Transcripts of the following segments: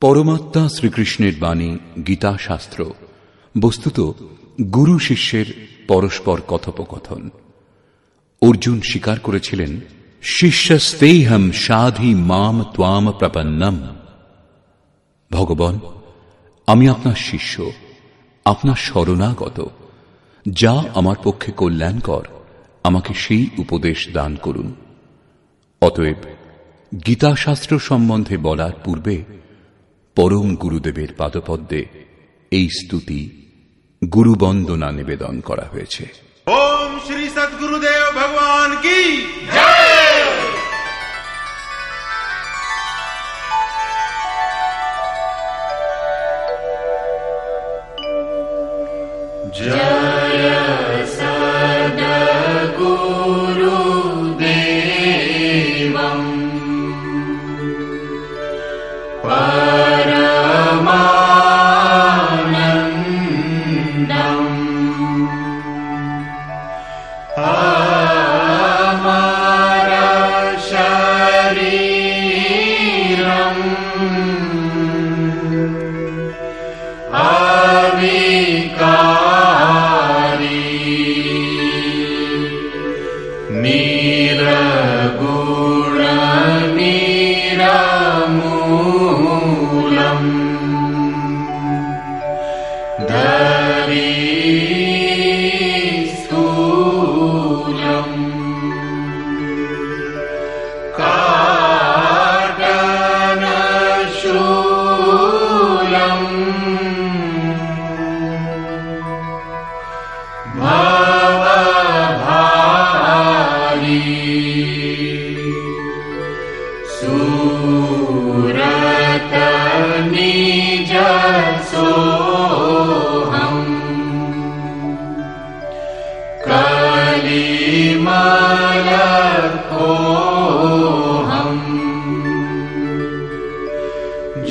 পরমাত্মা শ্রীকৃষ্ণের বাণী গীতা শাস্ত্র বস্তুত গুরু শিষ্যের পরস্পর কথোপকথন। অর্জুন স্বীকার করেছিলেন, শিষ্যস্তেহম সাধি মাম ত্বাম প্রপন্নম। ভগবান, আমি আপনার শিষ্য, আপনার শরণাগত। যা আমার পক্ষে কল্যাণকর, আমাকে সেই উপদেশ দান করুন। অতএব গীতা শাস্ত্র সম্বন্ধে বলার পূর্বে পরম গুরুদেবের পাদপদ্মে এই স্তুতি গুরুবন্দনা নিবেদন করা হয়েছে। ওম শ্রী সদ্গুরুদেব ভগবান কি জয়। জয় সদ্গুরুদেবম পরমানন্দম আমার শরীরম আবিকারি নিরগুণ নিরমূলম ধরিস্থূলম কাটনশূলম ভবভারি সুরত নিজ সোহম কলিমলকোহম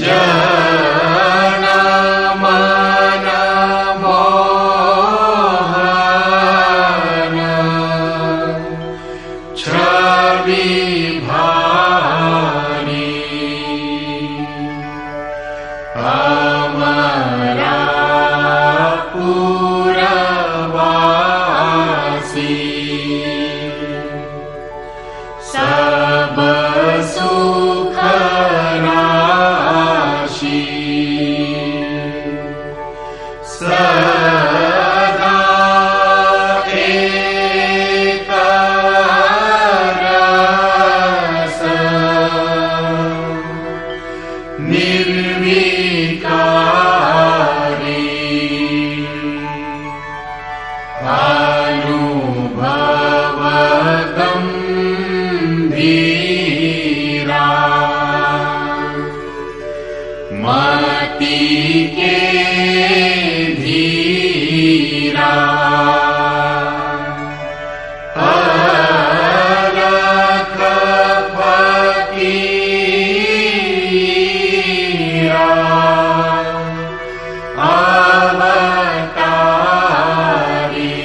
জনমন মোহন ছবি ভারি অমরাপুরবাসী সব সুখ রাশি সদা এক রস নির্বিকারি আনুভব গম্ভীরা মতি কে ধীরা অলখ ফকীরা অবতারি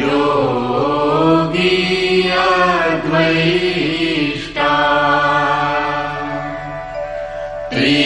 যোগী অদ্বৈষ্টা ত্রি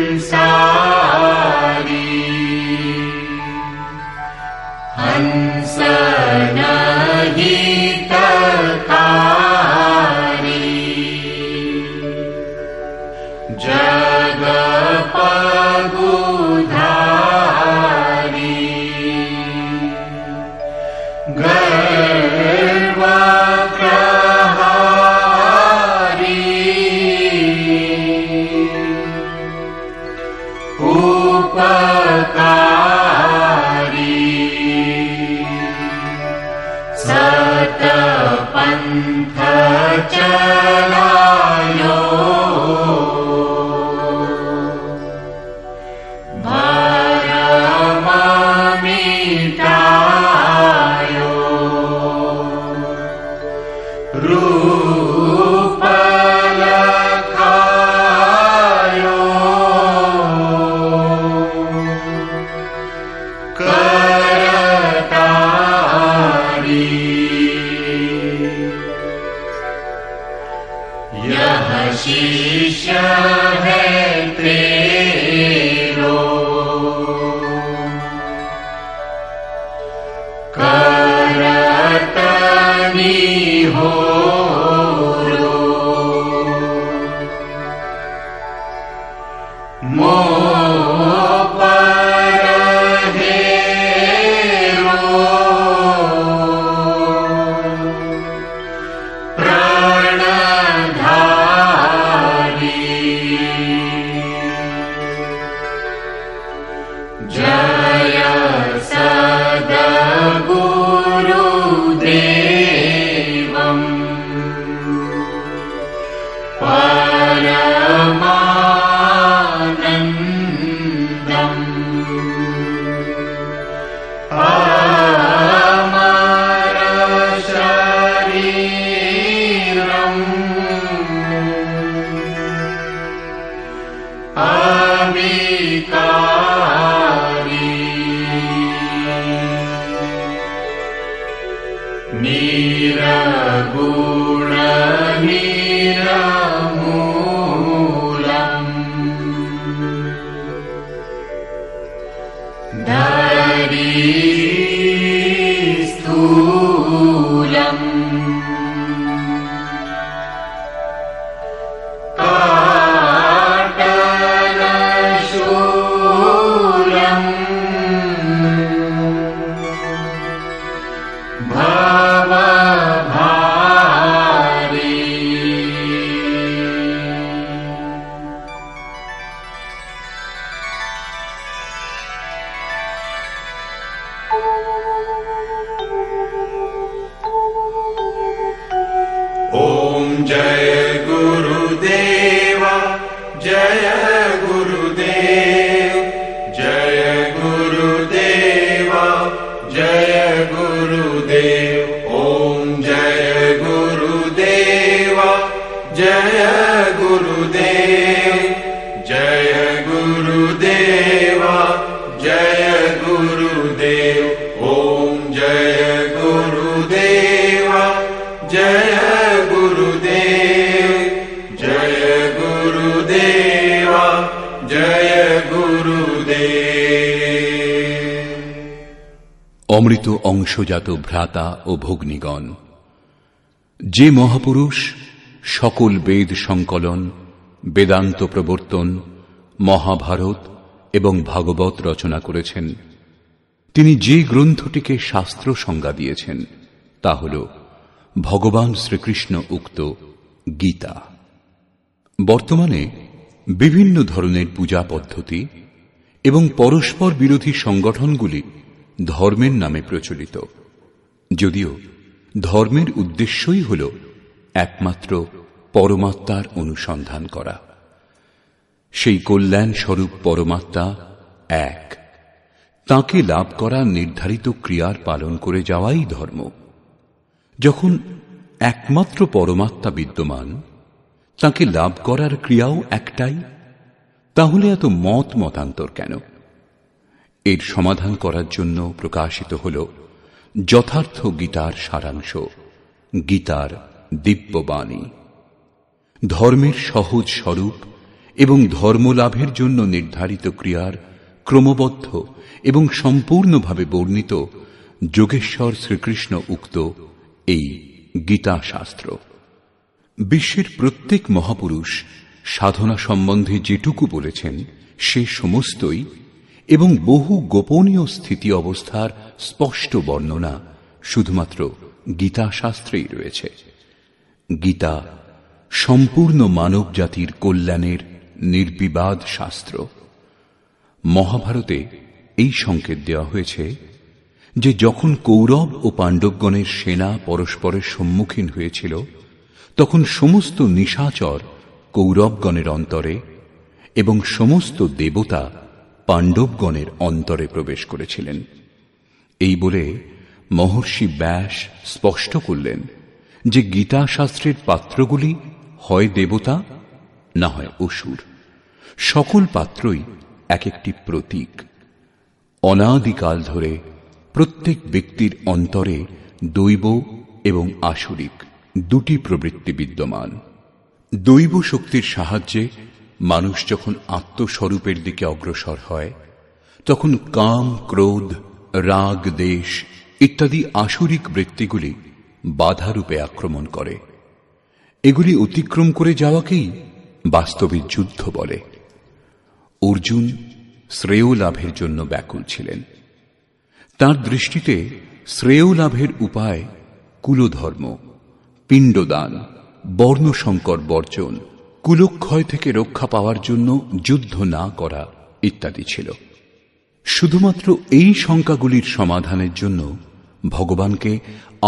संसारी हंस नहीं तकारी जग पगुधारी गर्व प्रहारी उपकारी सत पंथ चलायो भरम मिटायो रूप लखायो करतारी यह शिष्य है तेरो करतनी हो मोह पर हेरो प्राणधारी जय सद्गुरुदेवम् परमानन्दम् अमर शरीरम् अविकारी निरगुण निरमूलम् धरी स्थूलम् अटलशूलम् भवभारी ओम जय गुरुदेव जय गुरुदेव जय गुरुदेव जय गुरुदेव ओम जय गुरुदेव जय गुरुदेव जय गुरुदेव जय गुरुदेव ओम जय गुरुदेव जय गुरुदेव जय गुरुदेव जय गुरुदेव। অমৃত অংশজাত ভ্রাতা ও ভগ্নীগণ, যে মহাপুরুষ সকল বেদ সংকলন, বেদান্ত প্রবর্তন, মহাভারত এবং ভাগবত রচনা করেছেন, তিনি যে গ্রন্থটিকে শাস্ত্র সংজ্ঞা দিয়েছেন তা হল ভগবান শ্রীকৃষ্ণ উক্ত গীতা। বর্তমানে বিভিন্ন ধরনের পূজা পদ্ধতি এবং পরস্পর বিরোধী সংগঠনগুলি ধর্মের নামে প্রচলিত, যদিও ধর্মের উদ্দেশ্যই হল একমাত্র পরমাত্মার অনুসন্ধান করা। সেই কল্যাণ স্বরূপ পরমাত্মা এক, তাঁকে লাভ করার নির্ধারিত ক্রিয়ার পালন করে যাওয়াই ধর্ম। যখন একমাত্র পরমাত্মা বিদ্যমান, তাঁকে লাভ করার ক্রিয়াও একটাই, তাহলে এত মত মতান্তর কেন? এর সমাধান করার জন্য প্রকাশিত হল যথার্থ গীতার সারাংশ, গীতার দিব্যবাণী। ধর্মের সহজ স্বরূপ এবং ধর্মলাভের জন্য নির্ধারিত ক্রিয়ার ক্রমবদ্ধ এবং সম্পূর্ণভাবে বর্ণিত যোগেশ্বর শ্রীকৃষ্ণ উক্ত এই গীতা শাস্ত্র। বিশ্বের প্রত্যেক মহাপুরুষ সাধনা সম্বন্ধে যেটুকু বলেছেন সে সমস্তই এবং বহু গোপনীয় স্থিতি অবস্থার স্পষ্ট বর্ণনা শুধুমাত্র গীতা শাস্ত্রেই রয়েছে। গীতা সম্পূর্ণ মানব জাতির কল্যাণের নির্বিবাদ শাস্ত্র। মহাভারতে এই সংকেত দেওয়া হয়েছে যে যখন কৌরব ও পাণ্ডবগণের সেনা পরস্পরের সম্মুখীন হয়েছিল তখন সমস্ত নিশাচর কৌরবগণের অন্তরে এবং সমস্ত দেবতা পাণ্ডবগণের অন্তরে প্রবেশ করেছিলেন। এই বলে মহর্ষি ব্যাস স্পষ্ট করলেন যে গীতা শাস্ত্রের পাত্রগুলি হয় দেবতা না হয় অসুর। সকল পাত্রই এক একটি প্রতীক। অনাদিকাল ধরে প্রত্যেক ব্যক্তির অন্তরে দৈব এবং আসুরিক দুটি প্রবৃত্তি বিদ্যমান। দৈব শক্তির সাহায্যে মানুষ যখন আত্মস্বরূপের দিকে অগ্রসর হয় তখন কাম, ক্রোধ, রাগ, দেশ ইত্যাদি আসুরিক বৃত্তিগুলি বাধারূপে আক্রমণ করে। এগুলি অতিক্রম করে যাওয়াকেই বাস্তবিক যুদ্ধ বলে। অর্জুন শ্রেয় লাভের জন্য ব্যাকুল ছিলেন। তাঁর দৃষ্টিতে শ্রেয় লাভের উপায় কুলধর্ম, পিণ্ডদান, বর্ণসংকর বর্জন, কুলক্ষয় থেকে রক্ষা পাওয়ার জন্য যুদ্ধ না করা ইত্যাদি ছিল। শুধুমাত্র এই শঙ্কাগুলির সমাধানের জন্য ভগবানকে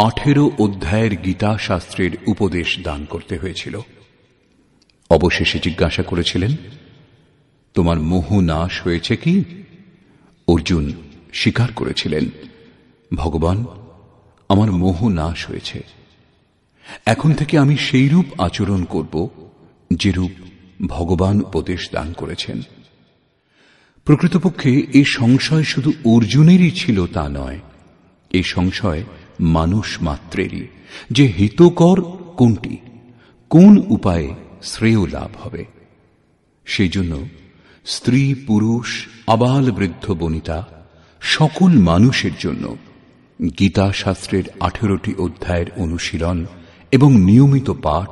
18 অধ্যায়ের গীতা শাস্ত্রের উপদেশ দান করতে হয়েছিল। অবশেষে জিজ্ঞাসা করেছিলেন, তোমার মোহ নাশ হয়েছে কি? অর্জুন স্বীকার করেছিলেন, ভগবান, আমার মোহ নাশ হয়েছে। এখন থেকে আমি সেইরূপ আচরণ করব যেরূপ ভগবান উপদেশ দান করেছেন। প্রকৃতপক্ষে এই সংশয় শুধু অর্জুনেরই ছিল তা নয়, এই সংশয় মানুষ মাত্রেরই যে হিতকর কোনটি, কোন উপায়ে শ্রেয় লাভ হবে। সেই জন্য স্ত্রী, পুরুষ, আবাল বৃদ্ধ বনিতা সকল মানুষের জন্য গীতা শাস্ত্রের 18টি অধ্যায়ের অনুশীলন এবং নিয়মিত পাঠ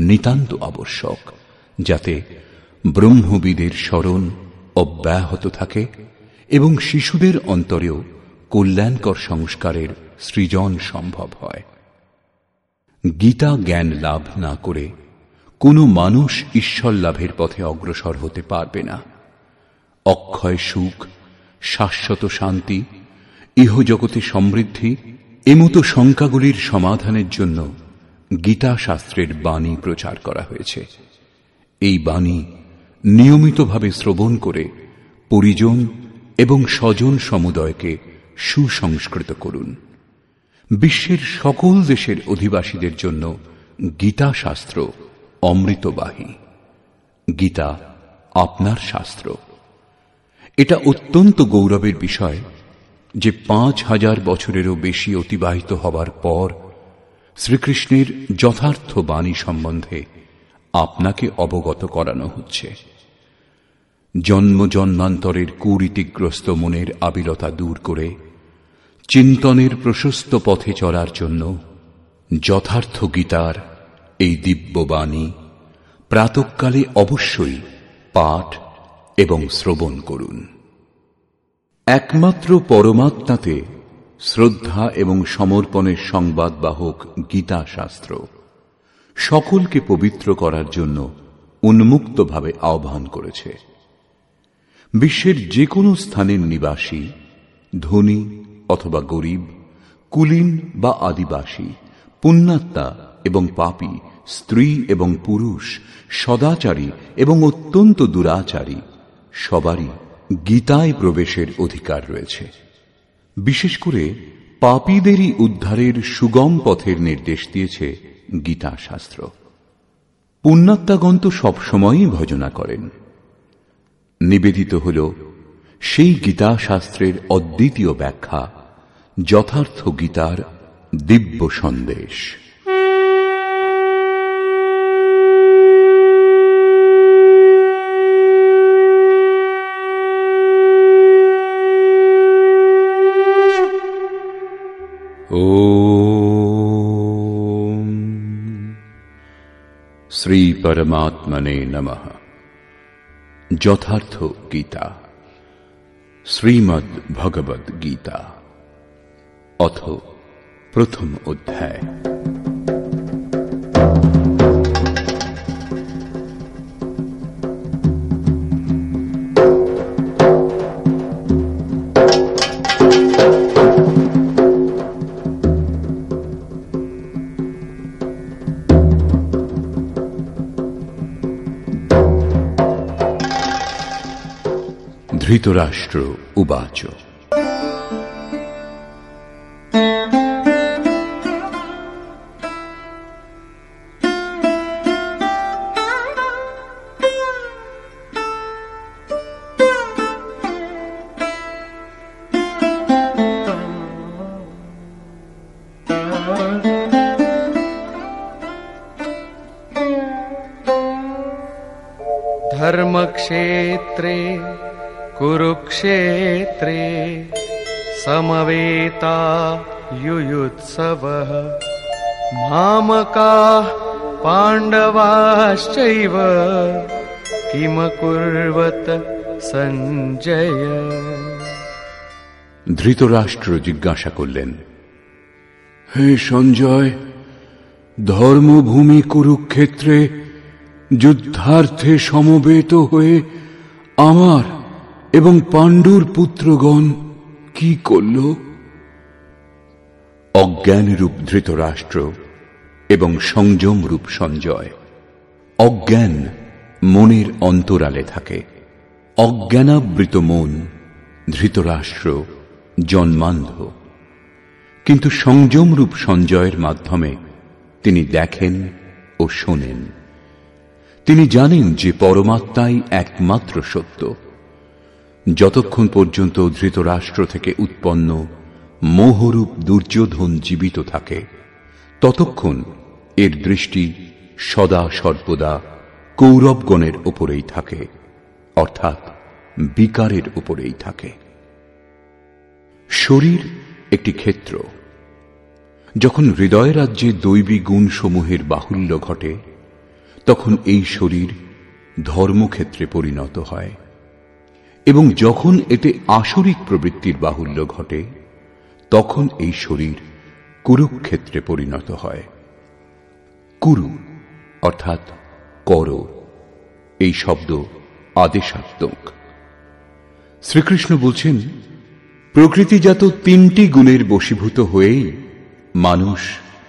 নিতান্ত আবশ্যক, যাতে ব্রহ্মবিদের স্মরণ অব্যাহত থাকে এবং শিশুদের অন্তরেও কল্যাণকর সংস্কারের সৃজন সম্ভব হয়। গীতা জ্ঞান লাভ না করে কোনো মানুষ ঈশ্বর লাভের পথে অগ্রসর হতে পারবে না। অক্ষয় সুখ, শাশ্বত শান্তি, ইহজগতে সমৃদ্ধি এমতো শঙ্কাগুলির সমাধানের জন্য গীতা শাস্ত্রের বাণী প্রচার করা হয়েছে। এই বাণী নিয়মিতভাবে শ্রবণ করে পরিজন এবং স্বজন সমুদয়কে সুসংস্কৃত করুন। বিশ্বের সকল দেশের অধিবাসীদের জন্য গীতা শাস্ত্র অমৃতবাহী। গীতা আপনার শাস্ত্র। এটা অত্যন্ত গৌরবের বিষয় যে 5000 বছরেরও বেশি অতিবাহিত হবার পর শ্রীকৃষ্ণের যথার্থ বাণী সম্বন্ধে আপনাকে অবগত করানো হচ্ছে। জন্ম জন্মান্তরের কুরীতিগ্রস্ত মনের আবিলতা দূর করে চিন্তনের প্রশস্ত পথে চলার জন্য যথার্থ গীতার এই দিব্য বাণী প্রাতঃকালে অবশ্যই পাঠ এবং শ্রবণ করুন। একমাত্র পরমাত্মাতে শ্রদ্ধা এবং সমর্পণের সংবাদবাহক গীতা শাস্ত্র সকলকে পবিত্র করার জন্য উন্মুক্তভাবে আহ্বান করেছে। বিশ্বের যে কোনো স্থানের নিবাসী, ধনী অথবা গরিব, কুলীন বা আদিবাসী, পুণ্যাত্মা এবং পাপী, স্ত্রী এবং পুরুষ, সদাচারী এবং অত্যন্ত দুরাচারী সবারই গীতায় প্রবেশের অধিকার রয়েছে। বিশেষ করে পাপীদেরই উদ্ধারের সুগম পথের নির্দেশ দিয়েছে গীতা শাস্ত্র। পুণ্যাত্মাগণ তো সবসময়ই ভজনা করেন। নিবেদিত হল সেই গীতা শাস্ত্রের অদ্বিতীয় ব্যাখ্যা, যথার্থ গীতার দিব্য সন্দেশ। শ্রী পরমাত্মনে নমঃ। যথার্থ গীতা, শ্রীমদ্ ভগবদ গীতা, অথ প্রথম অধ্যায়। ধৃতরাষ্ট্র উবাচ। धर्मक्षेत्रे कुरुक्षेत्रे समवेता युयुत्सवः मामकाः पाण्डवाश्चैव किमकुर्वत সঞ্জয়। ধৃতরাষ্ট্র জিজ্ঞাসা করলেন, হে সঞ্জয়, ধর্মভূমি কুরুক্ষেত্রে যুদ্ধার্থে সমবেত হয়ে আমার এবং পাণ্ডুর পুত্রগণ কি করল? অজ্ঞানরূপ ধৃতরাষ্ট্র এবং সংযমরূপ সঞ্জয়। অজ্ঞান মনের অন্তরালে থাকে। অজ্ঞানাবৃত মন ধৃতরাষ্ট্র জন্মান্ধ, কিন্তু সংযমরূপ সঞ্জয়ের মাধ্যমে তিনি দেখেন ও শোনেন। তিনি জানেন যে পরমাত্মাই একমাত্র সত্য। যতক্ষণ পর্যন্ত ধৃতরাষ্ট্র থেকে উৎপন্ন মোহরূপ দুর্যোধন জীবিত থাকে, ততক্ষণ এর দৃষ্টি সদা সর্বদা কৌরবগণের উপরেই থাকে, অর্থাৎ বিকারের উপরেই থাকে। শরীর একটি ক্ষেত্র। যখন হৃদয় রাজ্যে দৈবী গুণসমূহের বাহুল্য ঘটে, তখন এই শরীর ধর্মক্ষেত্রে পরিণত হয়, এবং যখন এতে আসরিক প্রবৃত্তির বাহুল্য ঘটে, তখন এই শরীর কুরুক্ষেত্রে পরিণত হয়। কুরু অর্থাৎ কর, এই শব্দ আদেশাত্মক। শ্রীকৃষ্ণ বলছেন, প্রকৃতিজাত তিনটি গুণের বশীভূত হয়েই মানুষ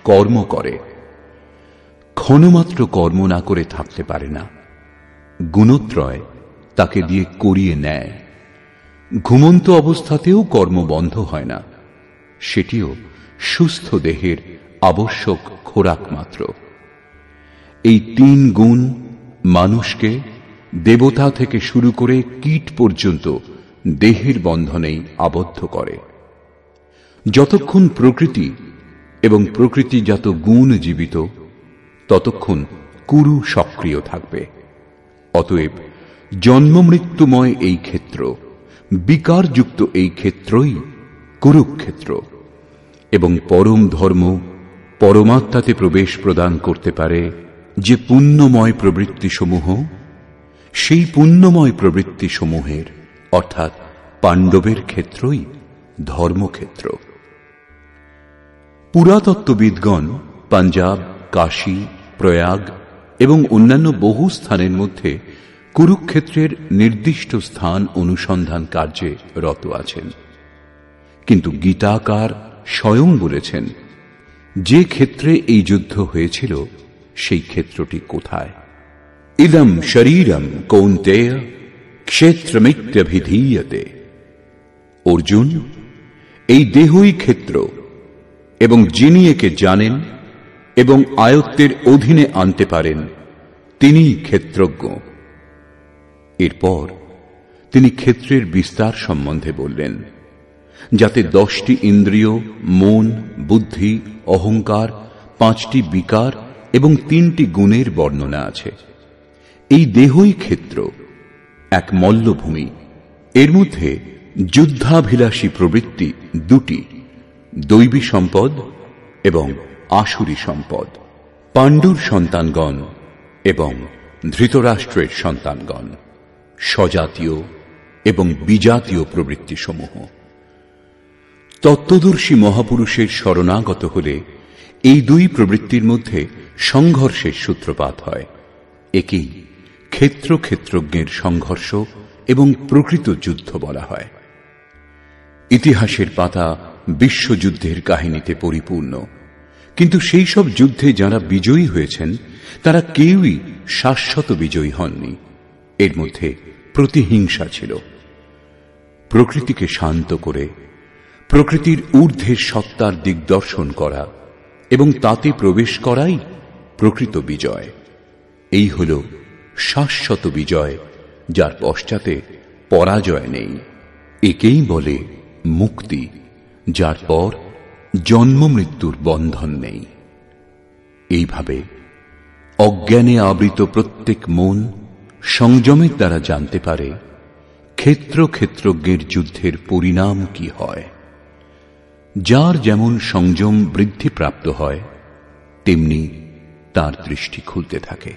কর্ম করে। ক্ষণমাত্র কর্ম না করে থাকতে পারে না। গুণত্রয় তাকে দিয়ে করিয়ে নেয়। ঘুমন্ত অবস্থাতেও কর্ম বন্ধ হয় না, সেটিও সুস্থ দেহের আবশ্যক খোরাক মাত্র। এই তিন গুণ মানুষকে দেবতা থেকে শুরু করে কীট পর্যন্ত দেহের বন্ধনেই আবদ্ধ করে। যতক্ষণ প্রকৃতি এবং প্রকৃতিজাত গুণ জীবিত, ততক্ষণ কুরু সক্রিয় থাকবে। অতএব জন্মমৃত্যুময় এই ক্ষেত্র, বিকারযুক্ত এই ক্ষেত্রই কুরুক্ষেত্র, এবং পরম ধর্ম পরমাত্মাতে প্রবেশ প্রদান করতে পারে যে পুণ্যময় প্রবৃত্তিসমূহ, সেই পুণ্যময় প্রবৃত্তিসমূহের অর্থাৎ পাণ্ডবের ক্ষেত্রই ধর্মক্ষেত্র। পুরাতত্ত্ববিদগণ পাঞ্জাব, কাশী, প্রয়াগ এবং অন্যান্য বহু স্থানের মধ্যে কুরুক্ষেত্রের নির্দিষ্ট স্থান অনুসন্ধান কার্যে রত আছেন। কিন্তু গীতাকার স্বয়ং বলেছেন, যে ক্ষেত্রে এই যুদ্ধ হয়েছিল সেই ক্ষেত্রটি কোথায়? ইদম শরীরম কৌন্তেয় ক্ষেত্রমিত্যভিধীয়তে। অর্জুন, এই দেহই ক্ষেত্র, এবং যিনি একে জানেন এবং আয়ত্তের অধীনে আনতে পারেন, তিনিই ক্ষেত্রজ্ঞ। এরপর তিনি ক্ষেত্রের বিস্তার সম্বন্ধে বললেন, যাতে 10টি ইন্দ্রিয়, মন, বুদ্ধি, অহংকার, 5টি বিকার এবং 3টি গুণের বর্ণনা আছে। এই দেহই ক্ষেত্র, এক মল্লভূমি। এর মধ্যে যুদ্ধাভিলাষী প্রবৃত্তি 2টি, দৈবী সম্পদ এবং আসুরী সম্পদ। পাণ্ডুর সন্তানগণ এবং ধৃতরাষ্ট্রের সন্তানগণ, স্বজাতীয় এবং বিজাতীয় প্রবৃত্তিসমূহ। তত্ত্বদর্শী মহাপুরুষের শরণাগত হলে এই দুই প্রবৃত্তির মধ্যে সংঘর্ষের সূত্রপাত হয়। একেই ক্ষেত্রজ্ঞের সংঘর্ষ এবং প্রকৃত যুদ্ধ বলা হয়। ইতিহাসের পাতা বিশ্বযুদ্ধের কাহিনীতে পরিপূর্ণ, কিন্তু সেই সব যুদ্ধে যারা বিজয়ী হয়েছেন তারা কেউই শাশ্বত বিজয়ী হননি। এর মধ্যে প্রতিহিংসা ছিল। প্রকৃতিকে শান্ত করে প্রকৃতির ঊর্ধ্বের সত্তার দিগদর্শন করা এবং তাতে প্রবেশ করাই প্রকৃত বিজয়। এই হল শাশ্বত বিজয়, যার পশ্চাতে পরাজয় নেই। একেই বলে মুক্তি, যার পর জন্ম মৃত্যুর বন্ধন নেই। এইভাবে অজ্ঞানে আবৃত প্রত্যেক মন সংযমের দ্বারা জানতে পারে ক্ষেত্রজ্ঞের যুদ্ধের পরিণাম কি হয়। যার যেমন সংযম বৃদ্ধিপ্রাপ্ত হয় তেমনি তার দৃষ্টি খুলতে থাকে।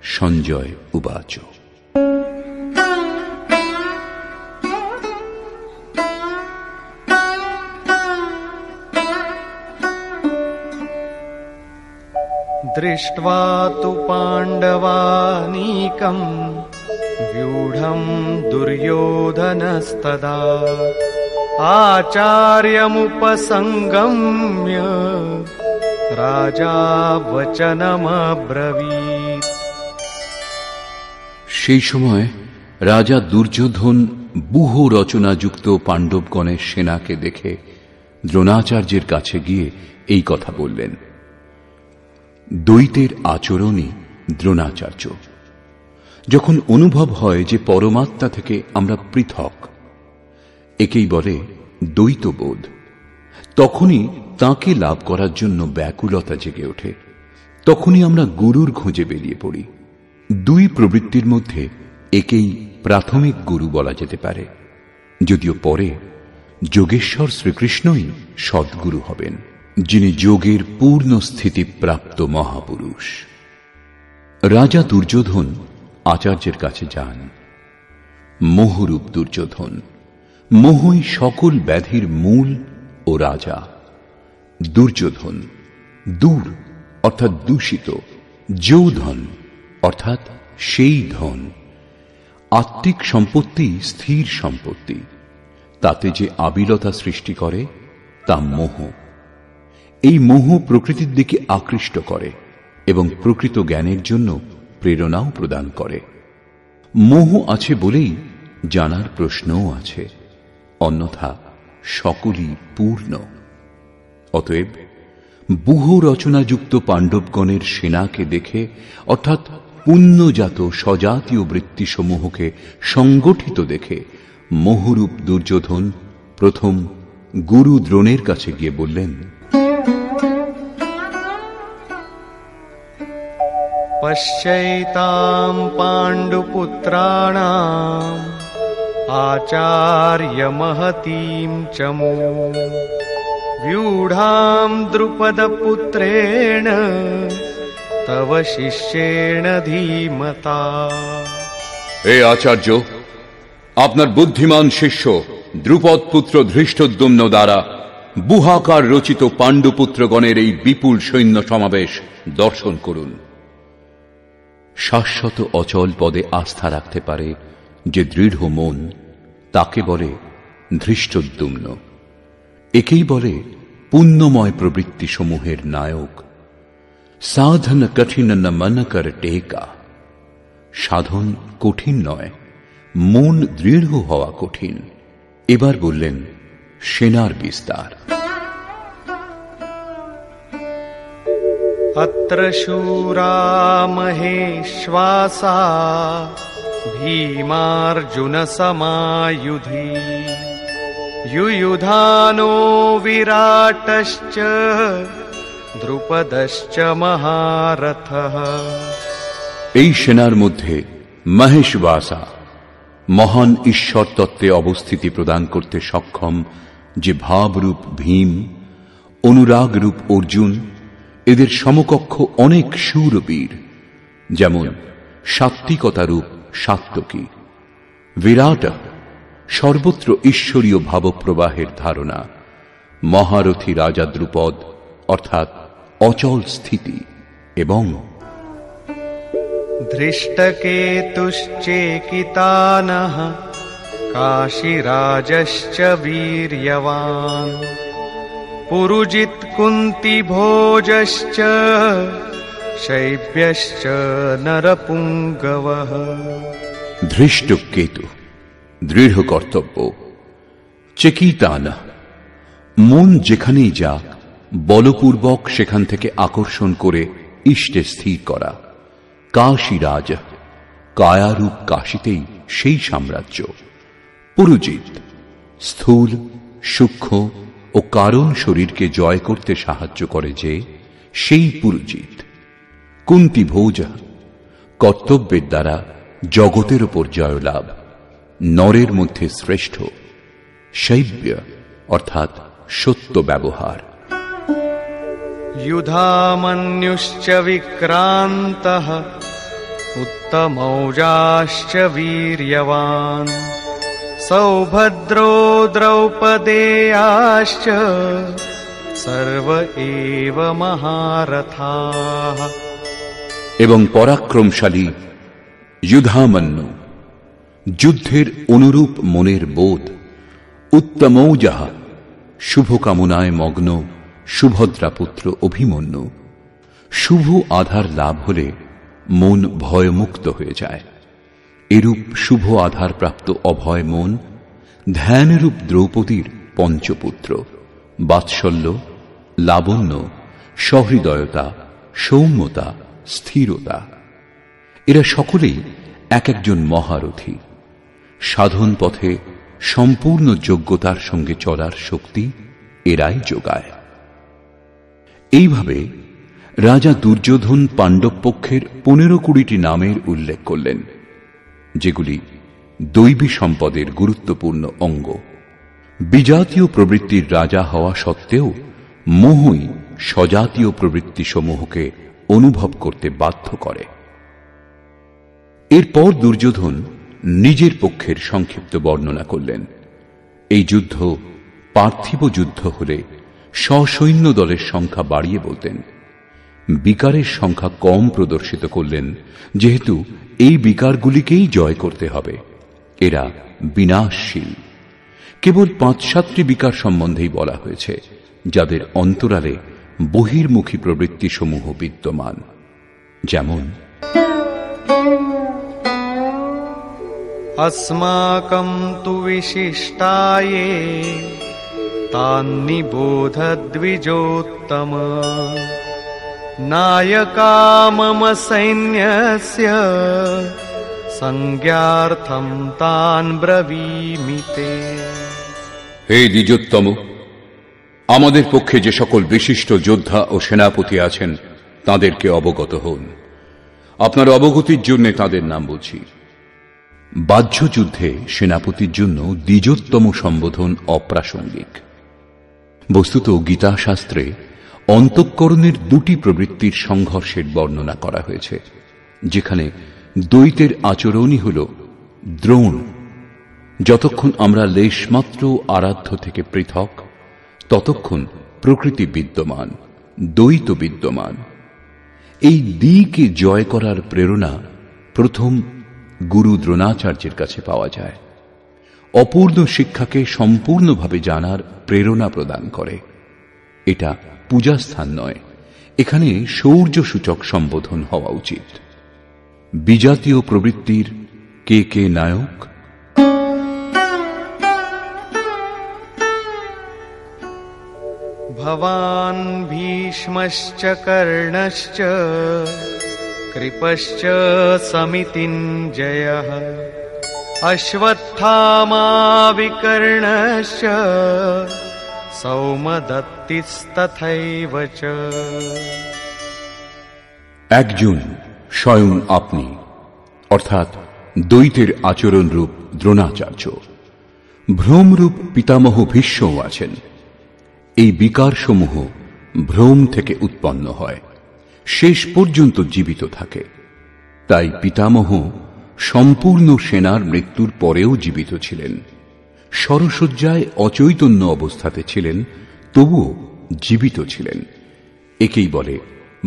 সঞ্জয় উবাচ। दृष्ट्वा तु पाण्डवानीकम् व्यूढम् दुर्योधनस्तदा आचार्यमुपसंगम्य राजा वचनमब्रवीत्। সেই সময় রাজা দুর্যোধন ব্যূহ রচনাযুক্ত পাণ্ডবগণের সেনাকে দেখে দ্রোণাচার্যের কাছে গিয়ে এই কথা বললেন। দ্বৈতের আচরণই দ্রোণাচার্য। যখন অনুভব হয় যে পরমাত্মা থেকে আমরা পৃথক, একেই বলে দ্বৈতবোধ, তখনই তাকে লাভ করার জন্য ব্যাকুলতা জেগে ওঠে। তখনই আমরা গুরুর খোঁজে বেরিয়ে পড়ি। দুই প্রবৃত্তির মধ্যে একেই প্রাথমিক গুরু বলা যেতে পারে, যদিও পরে যোগেশ্বর শ্রীকৃষ্ণই সদ্গুরু হবেন, যিনি যোগের পূর্ণ স্থিতি প্রাপ্ত মহাপুরুষ। রাজা দুর্যোধন আচার্যের কাছে যান। মোহরূপ দুর্যোধন, মোহই সকল ব্যাধির মূল ও রাজা। দুর্যোধন দূর অর্থাৎ দূষিত, যৌধন অর্থাৎ সেই ধন। আত্মিক সম্পত্তি স্থির সম্পত্তি, তাতে যে আবিলতা সৃষ্টি করে তা মোহ। এই মোহ প্রকৃতির দিকে আকৃষ্ট করে এবং প্রকৃত জ্ঞানের জন্য প্রেরণাও প্রদান করে। মোহ আছে বলেই জানার প্রশ্নও আছে, অন্যথা সকলই পূর্ণ। অতএব ব্যূহ রচনাযুক্ত পাণ্ডবগণের সেনাকে দেখে, অর্থাৎ পুণ্যজাত স্বজাতীয় বৃত্তিসমূহকে সংগঠিত দেখে মোহরূপ দুর্যোধন প্রথম গুরু দ্রোণের কাছে গিয়ে বললেন, पश्यैतां पाण्डुपुत्राणाम् आचार्यमहतीं च व्यूढां द्रुपदपुत्रेण तव शिष्येण धीमता। हे आचार्य, আপনার বুদ্ধিমান শিষ্য দ্রুপদ পুত্র ধৃষ্টদ্যুম্ন দ্বারা বুহাকার রচিত পাণ্ডুপুত্রগণের এই বিপুল সৈন্য সমাবেশ দর্শন করুন। শাশ্বত অচল পদে আস্থা রাখতে পারে যে দৃঢ় মন, তাকে বলে ধৃষ্টদ্যুম্ন। একেই বলে পুণ্যময় প্রবৃত্তি সমূহের নায়ক। সাধন কঠিন ন মন কর টেকা। সাধন কঠিন নয়, মন দৃঢ় হওয়া কঠিন। এবার বললেন সেনার বিস্তার। अत्र शूरा महेश्वासा भीमार्जुनसमायुधि युयुधानो विराटश्च द्रुपदश्च महारथः। এই সেনার মধ্যে মহেশবাসা, মহান ঈশ্বর তত্ত্বে অবস্থিতি প্রদান করতে সক্ষম যে ভাবরূপ ভীম, অনুরাগরূপ অর্জুন, এদের সমকক্ষ অনেক শূরবীর যেমন সাত্ত্বিকতারূপ সাত্ত্বকী, বিরাট সর্বত্র ঈশ্বরীয় ভাবপ্রবাহের ধারণা, মহারথী রাজা দ্রুপদ অর্থাৎ অচল স্থিতি, এবং ধৃষ্টকেতুশ্চেকিতানঃ কাশীরাজশ্চ বীর্যবান পুরুজিত কুন্তিভোজশ্চ শৈব্যশ্চ নরপুঙ্গবঃ। ধৃষ্টকেতু দৃঢ় কর্তব্য, চেকিতানঃ মন যেখানেই যাক বলপূর্বক সেখান থেকে আকর্ষণ করে ইষ্টে স্থির করা, কাশীরাজ কায়ারূপ কাশীতেই সেই সাম্রাজ্য, পুরুজিত স্থূল সূক্ষ্ম ও কারণ শরীরকে জয় করতে সাহায্য করে যে সেই পুরুজিত, কুন্তিভোজ কর্তব্যের দ্বারা জগতের উপর জয়লাভ, নরের মধ্যে শ্রেষ্ঠ, শৈব্য অর্থাৎ সত্য ব্যবহার। युधामन्युश्च विक्रान्तः उत्तमौजाश्च वीर्यवान् सौभद्रो द्रौपदेयाश्च सर्व एव महारथाः। এবং পরাক্রমশালী যুধামন্যু, যুদ্ধের অনুরূপ মনের বোধ, উত্তমৌজাহ শুভকামনায় মগ্ন সুভদ্রা পুত্র অভিমন্যু। শুভ আধার লাভ হলে মন ভয়মুক্ত হয়ে যায়। এরূপ শুভ আধার প্রাপ্ত অভয় মন ধ্যানরূপ দ্রৌপদীর পঞ্চপুত্র, বাৎসল্য, লাবণ্য, সহৃদয়তা, সৌম্যতা, স্থিরতা। এরা সকলেই এক একজন মহারথী। সাধন পথে সম্পূর্ণ যোগ্যতার সঙ্গে চলার শক্তি এরাই যোগায়। এইভাবে রাজা দুর্যোধন পাণ্ডব পক্ষের 15-20টি নামের উল্লেখ করলেন, যেগুলি দৈবী সম্পদের গুরুত্বপূর্ণ অঙ্গ। বিজাতীয় প্রবৃত্তির রাজা হওয়া সত্ত্বেও মোহই স্বজাতীয় প্রবৃত্তি সমূহকে অনুভব করতে বাধ্য করে। এরপর দুর্যোধন নিজের পক্ষের সংক্ষিপ্ত বর্ণনা করলেন। এই যুদ্ধ পার্থিব যুদ্ধ হলে সসৈন্য দলের সংখ্যা বাড়িয়ে বলতেন, বিকারের সংখ্যা কম প্রদর্শিত করলেন, যেহেতু এই বিকারগুলিকেই জয় করতে হবে। এরা বিনাশশীল। কেবল 5-7টি বিকার সম্বন্ধেই বলা হয়েছে, যাদের অন্তরালে বহির্মুখী প্রবৃত্তি সমূহ বিদ্যমান, যেমন अस्माकं तु विशिष्टाये तान्निबोध द्विजोत्तम नायका मम सैन्यस्य संज्ञार्थं तान् ब्रवीमि ते। হে দ্বিজোত্তম, আমাদের পক্ষে যে সকল বিশিষ্ট যোদ্ধা ও সেনাপতি আছেন তাদেরকে অবগত হন। আপনার অবগতির জন্য তাদের নাম বলছি। বাহ্য যুদ্ধে সেনাপতির জন্য দ্বিজোত্তম সম্বোধন অপ্রাসঙ্গিক। বস্তুত গীতা শাস্ত্রে অন্তঃকরণের 2টি প্রবৃত্তির সংঘর্ষের বর্ণনা করা হয়েছে, যেখানে দ্বৈতের আচরণই হল দ্রোণ। যতক্ষণ আমরা লেশমাত্র আরাধ্য থেকে পৃথক, ততক্ষণ প্রকৃতি বিদ্যমান, দ্বৈত বিদ্যমান। এই দ্বিকে জয় করার প্রেরণা প্রথম গুরু দ্রোণাচার্যের কাছে পাওয়া যায়। অপূর্ণ শিক্ষাকে সম্পূর্ণভাবে জানার প্রেরণা প্রদান করে। এটা পূজাস্থান নয়, এখানে শৌর্য সূচক সম্বোধন হওয়া উচিত। বিজাতীয় প্রবৃত্তির কে কে নায়ক? भवान् भीष्मश्च कर्णश्च कृपश्च समितिञ्जयः अश्वत्थामा विकर्णश्च सौमदत्तिस्तथैव च। একজন স্বয়ং আপনি, অর্থাৎ দ্বৈতের আচরণ রূপ দ্রোণাচার্য। ভ্রমরূপ পিতামহ ভীষ্মও আছেন। এই বিকারসমূহ ভ্রম থেকে উৎপন্ন হয়, শেষ পর্যন্ত জীবিত থাকে। তাই পিতামহ সম্পূর্ণ সেনার মৃত্যুর পরেও জীবিত ছিলেন। শরশয্যায় অচৈতন্য অবস্থাতে ছিলেন, তবুও জীবিত ছিলেন। একেই বলে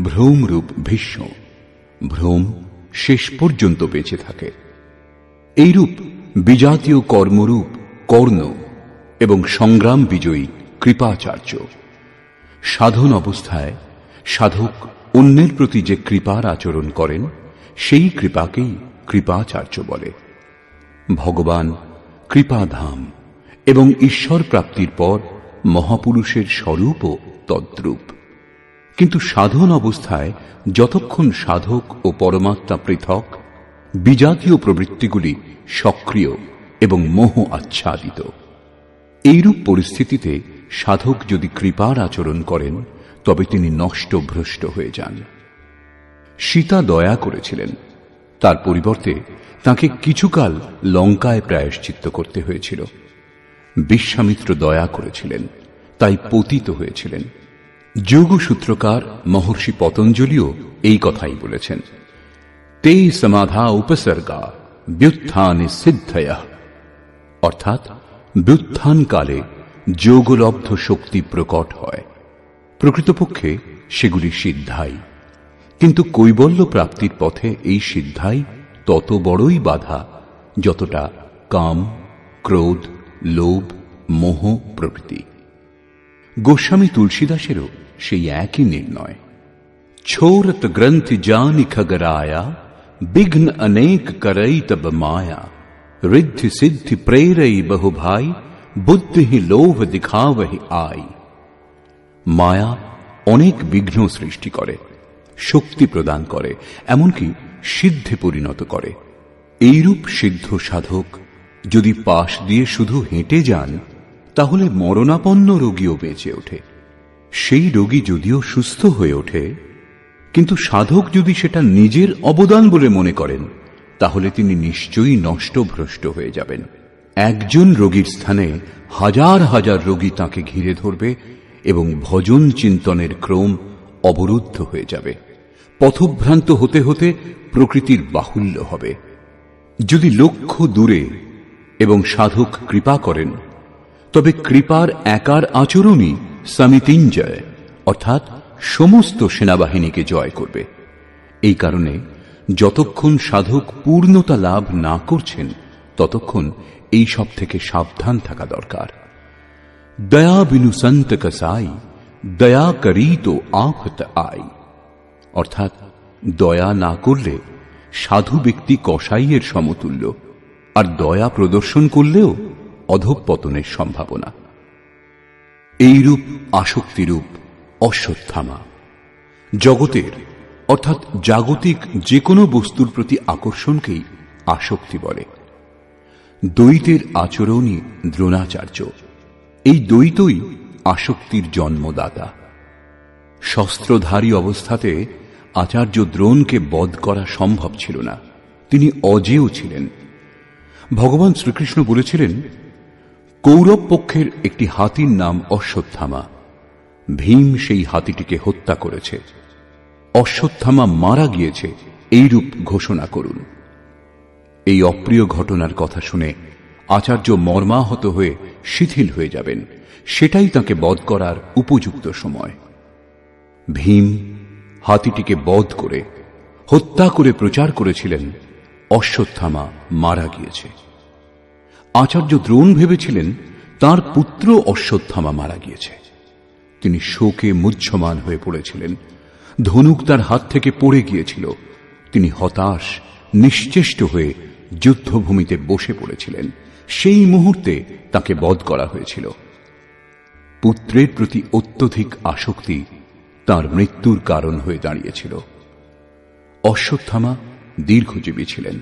ভ্রমরূপ ভীষ্ম। ভ্রম শেষ পর্যন্ত বেঁচে থাকে। এইরূপ বিজাতীয় কর্মরূপ কর্ণ এবং সংগ্রাম বিজয়ী কৃপাচার্য। সাধন অবস্থায় সাধক অন্যের প্রতি যে কৃপার আচরণ করেন, সেই কৃপাকেই কৃপাচার্য বলে। ভগবান কৃপাধাম এবং ঈশ্বর প্রাপ্তির পর মহাপুরুষের স্বরূপও তদ্রূপ। কিন্তু সাধন অবস্থায় যতক্ষণ সাধক ও পরমাত্মা পৃথক, বিজাতীয় প্রবৃত্তিগুলি সক্রিয় এবং মোহ আচ্ছাদিত। এইরূপ পরিস্থিতিতে সাধক যদি কৃপার আচরণ করেন, তবে তিনি নষ্ট ভ্রষ্ট হয়ে যান। সীতা দয়া করেছিলেন, তার পরিবর্তে তাকে কিছুকাল লঙ্কায় প্রায়শ্চিত্ত করতে হয়েছিল। বিশ্বামিত্র দয়া করেছিলেন, তাই পতিত হয়েছিলেন। যোগসূত্রকার মহর্ষি পতঞ্জলিও এই কথাই বলেছেন, তে সমাধা উপসর্গা ব্যুত্থানে সিদ্ধয়ঃ, অর্থাৎ ব্যুত্থানকালে যোগলব্ধ শক্তি প্রকট হয়। প্রকৃতপক্ষে সেগুলি সিদ্ধাই, কিন্তু কৈবল্য প্রাপ্তির পথে এই সিদ্ধাই তত বড়ই বাধা যতটা কাম, ক্রোধ, লোভ, মোহ প্রভৃতি। গোস্বামী তুলসীদাসেরও সেই একই নির্ণয়। ছোরত গ্রন্থি জানি খগরায়া বিঘ্ন অনেক করই তব মায়া ঋদ্ধি সিদ্ধি প্রেরই বহু ভাই বুদ্ধি লোভ দিখাবহি আই। মায়া অনেক বিঘ্ন সৃষ্টি করে, শক্তি প্রদান করে, এমনকি সিদ্ধে পরিণত করে। এইরূপ সিদ্ধ সাধক যদি পাশ দিয়ে শুধু হেঁটে যান, তাহলে মরণাপন্ন রোগীও বেঁচে ওঠে। সেই রোগী যদিও সুস্থ হয়ে ওঠে, কিন্তু সাধক যদি সেটা নিজের অবদান বলে মনে করেন, তাহলে তিনি নিশ্চয়ই নষ্ট ভ্রষ্ট হয়ে যাবেন। একজন রোগীর স্থানে হাজার হাজার রোগী তাকে ঘিরে ধরবে এবং ভজন চিন্তনের ক্রম অবরুদ্ধ হয়ে যাবে। পথভ্রান্ত হতে হতে প্রকৃতির বাহুল্য হবে। যদি লক্ষ্য দূরে এবং সাধক কৃপা করেন, তবে কৃপার একার আচরণই সমিতিঞ্জয়, অর্থাৎ সমস্ত সেনাবাহিনীকে জয় করবে। এই কারণে যতক্ষণ সাধক পূর্ণতা লাভ না করছেন, ততক্ষণ এই সব থেকে সাবধান থাকা দরকার। দয়া বিনু সন্ত কসাই দয়া করি তো আফত আই, অর্থাৎ দয়া না করলে সাধু ব্যক্তি কসাইয়ের সমতুল্য, আর দয়া প্রদর্শন করলেও অধঃপতনের সম্ভাবনা। এইরূপ আসক্তিরূপ অশ্বত্থামা। জগতের অর্থাৎ জাগতিক যে কোনো বস্তুর প্রতি আকর্ষণকেই আসক্তি বলে। দ্বৈতের আচরণই দ্রোণাচার্য। এই দ্বৈতই আসক্তির জন্মদাতা। শস্ত্রধারী অবস্থাতে আচার্য দ্রোণকে বধ করা সম্ভব ছিল না, তিনি অজেয় ছিলেন। ভগবান শ্রীকৃষ্ণ বলেছিলেন, কৌরব পক্ষের একটি হাতির নাম অশ্বত্থামা। ভীম সেই হাতিটিকে হত্যা করেছে। অশ্বত্থামা মারা গিয়েছে, এইরূপ ঘোষণা করুন। এই অপ্রিয় ঘটনার কথা শুনে আচার্য মর্মাহত হয়ে শিথিল হয়ে যাবেন। সেটাই তাকে বধ করার উপযুক্ত সময়। ভীম হাতিটিকে বধ করে হত্যা করে প্রচার করেছিলেন, অশ্বত্থামা মারা গিয়েছে। আচার্য দ্রোণ ভেবেছিলেন তার পুত্র অশ্বত্থামা মারা গিয়েছে। তিনি শোকে মুহ্যমান হয়ে পড়েছিলেন। ধনুক তার হাত থেকে পড়ে গিয়েছিল। তিনি হতাশ, নিশ্চেষ্ট হয়ে যুদ্ধভূমিতে বসে পড়েছিলেন। সেই মুহূর্তে তাকে বধ করা হয়েছিল। পুত্রের প্রতি অত্যধিক আসক্তি তার মৃত্যুর কারণ হয়ে দাঁড়িয়েছিল। অশ্বত্থামা দীর্ঘজীবী ছিলেন।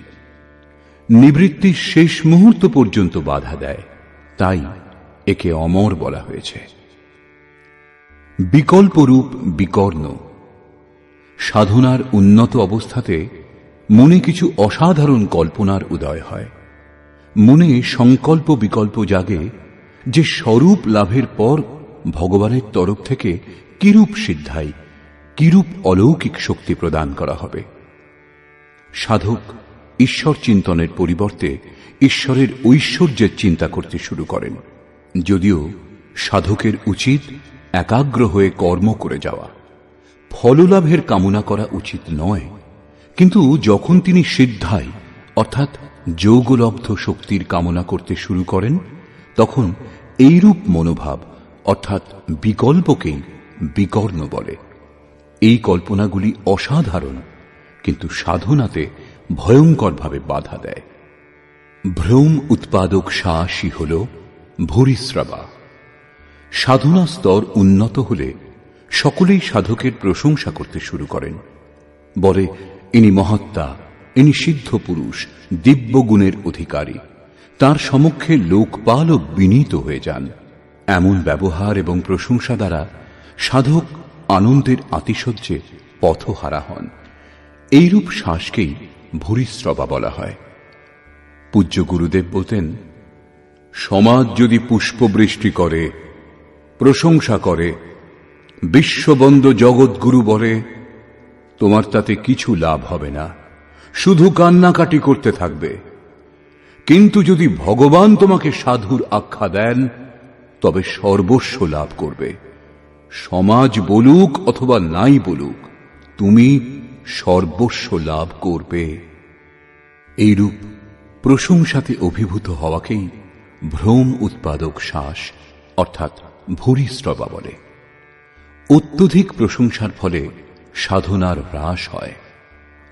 নিবৃত্তির শেষ মুহূর্ত পর্যন্ত বাধা দেয়, তাই একে অমর বলা হয়েছে। বিকল্পরূপ বিকর্ণ। সাধনার উন্নত অবস্থাতে মনে কিছু অসাধারণ কল্পনার উদয় হয়। মনে সংকল্প বিকল্প জাগে যে স্বরূপ লাভের পর ভগবানের তরফ থেকে কিরূপ সিদ্ধাই, কিরূপ অলৌকিক শক্তি প্রদান করা হবে। সাধক ঈশ্বর চিন্তনের পরিবর্তে ঈশ্বরের ঐশ্বর্যের চিন্তা করতে শুরু করেন, যদিও সাধকের উচিত একাগ্র হয়ে কর্ম করে যাওয়া। ফললাভের কামনা করা উচিত নয়, কিন্তু যখন তিনি সিদ্ধায় অর্থাৎ যোগলব্ধ শক্তির কামনা করতে শুরু করেন, তখন এইরূপ মনোভাব অর্থাৎ বিকল্পকেই বিকর্ণ বলে। এই কল্পনাগুলি অসাধারণ, কিন্তু সাধনাতে ভয়ঙ্করভাবে বাধা দেয়। ভ্রম উৎপাদক সাহসী হল ভূরিশ্রবা। সাধনা স্তর উন্নত হলে সকলেই সাধকের প্রশংসা করতে শুরু করেন, বলে ইনি মহাত্মা, ইনি সিদ্ধ পুরুষ, দিব্য গুণের অধিকারী। তার সমক্ষে লোকপালও বিনীত হয়ে যান। এমন ব্যবহার এবং প্রশংসা দ্বারা সাধক আনন্দের আতিশয্যে পথহারা হন। এইরূপ শ্বাসকেই ভূরিশ্রবা বলা হয়। পূজ্য গুরুদেব বলতেন, সমাজ যদি পুষ্পবৃষ্টি করে, প্রশংসা করে, বিশ্ববন্দ জগৎগুরু বলে, তোমার তাতে কিছু লাভ হবে না, শুধু কান্নাকাটি করতে থাকবে। কিন্তু যদি ভগবান তোমাকে সাধুর আখ্যা দেন, তবে সর্বস্ব লাভ করবে। সমাজ বলুক অথবা নাই বলুক, তুমি সর্বস্ব লাভ করবে। এইরূপ প্রশংসাতে অভিভূত হওয়াকেই ভ্রম উৎপাদক শ্বাস অর্থাৎ ভূরিশ্রবা বলে। অত্যধিক প্রশংসার ফলে সাধনার হ্রাস হয়।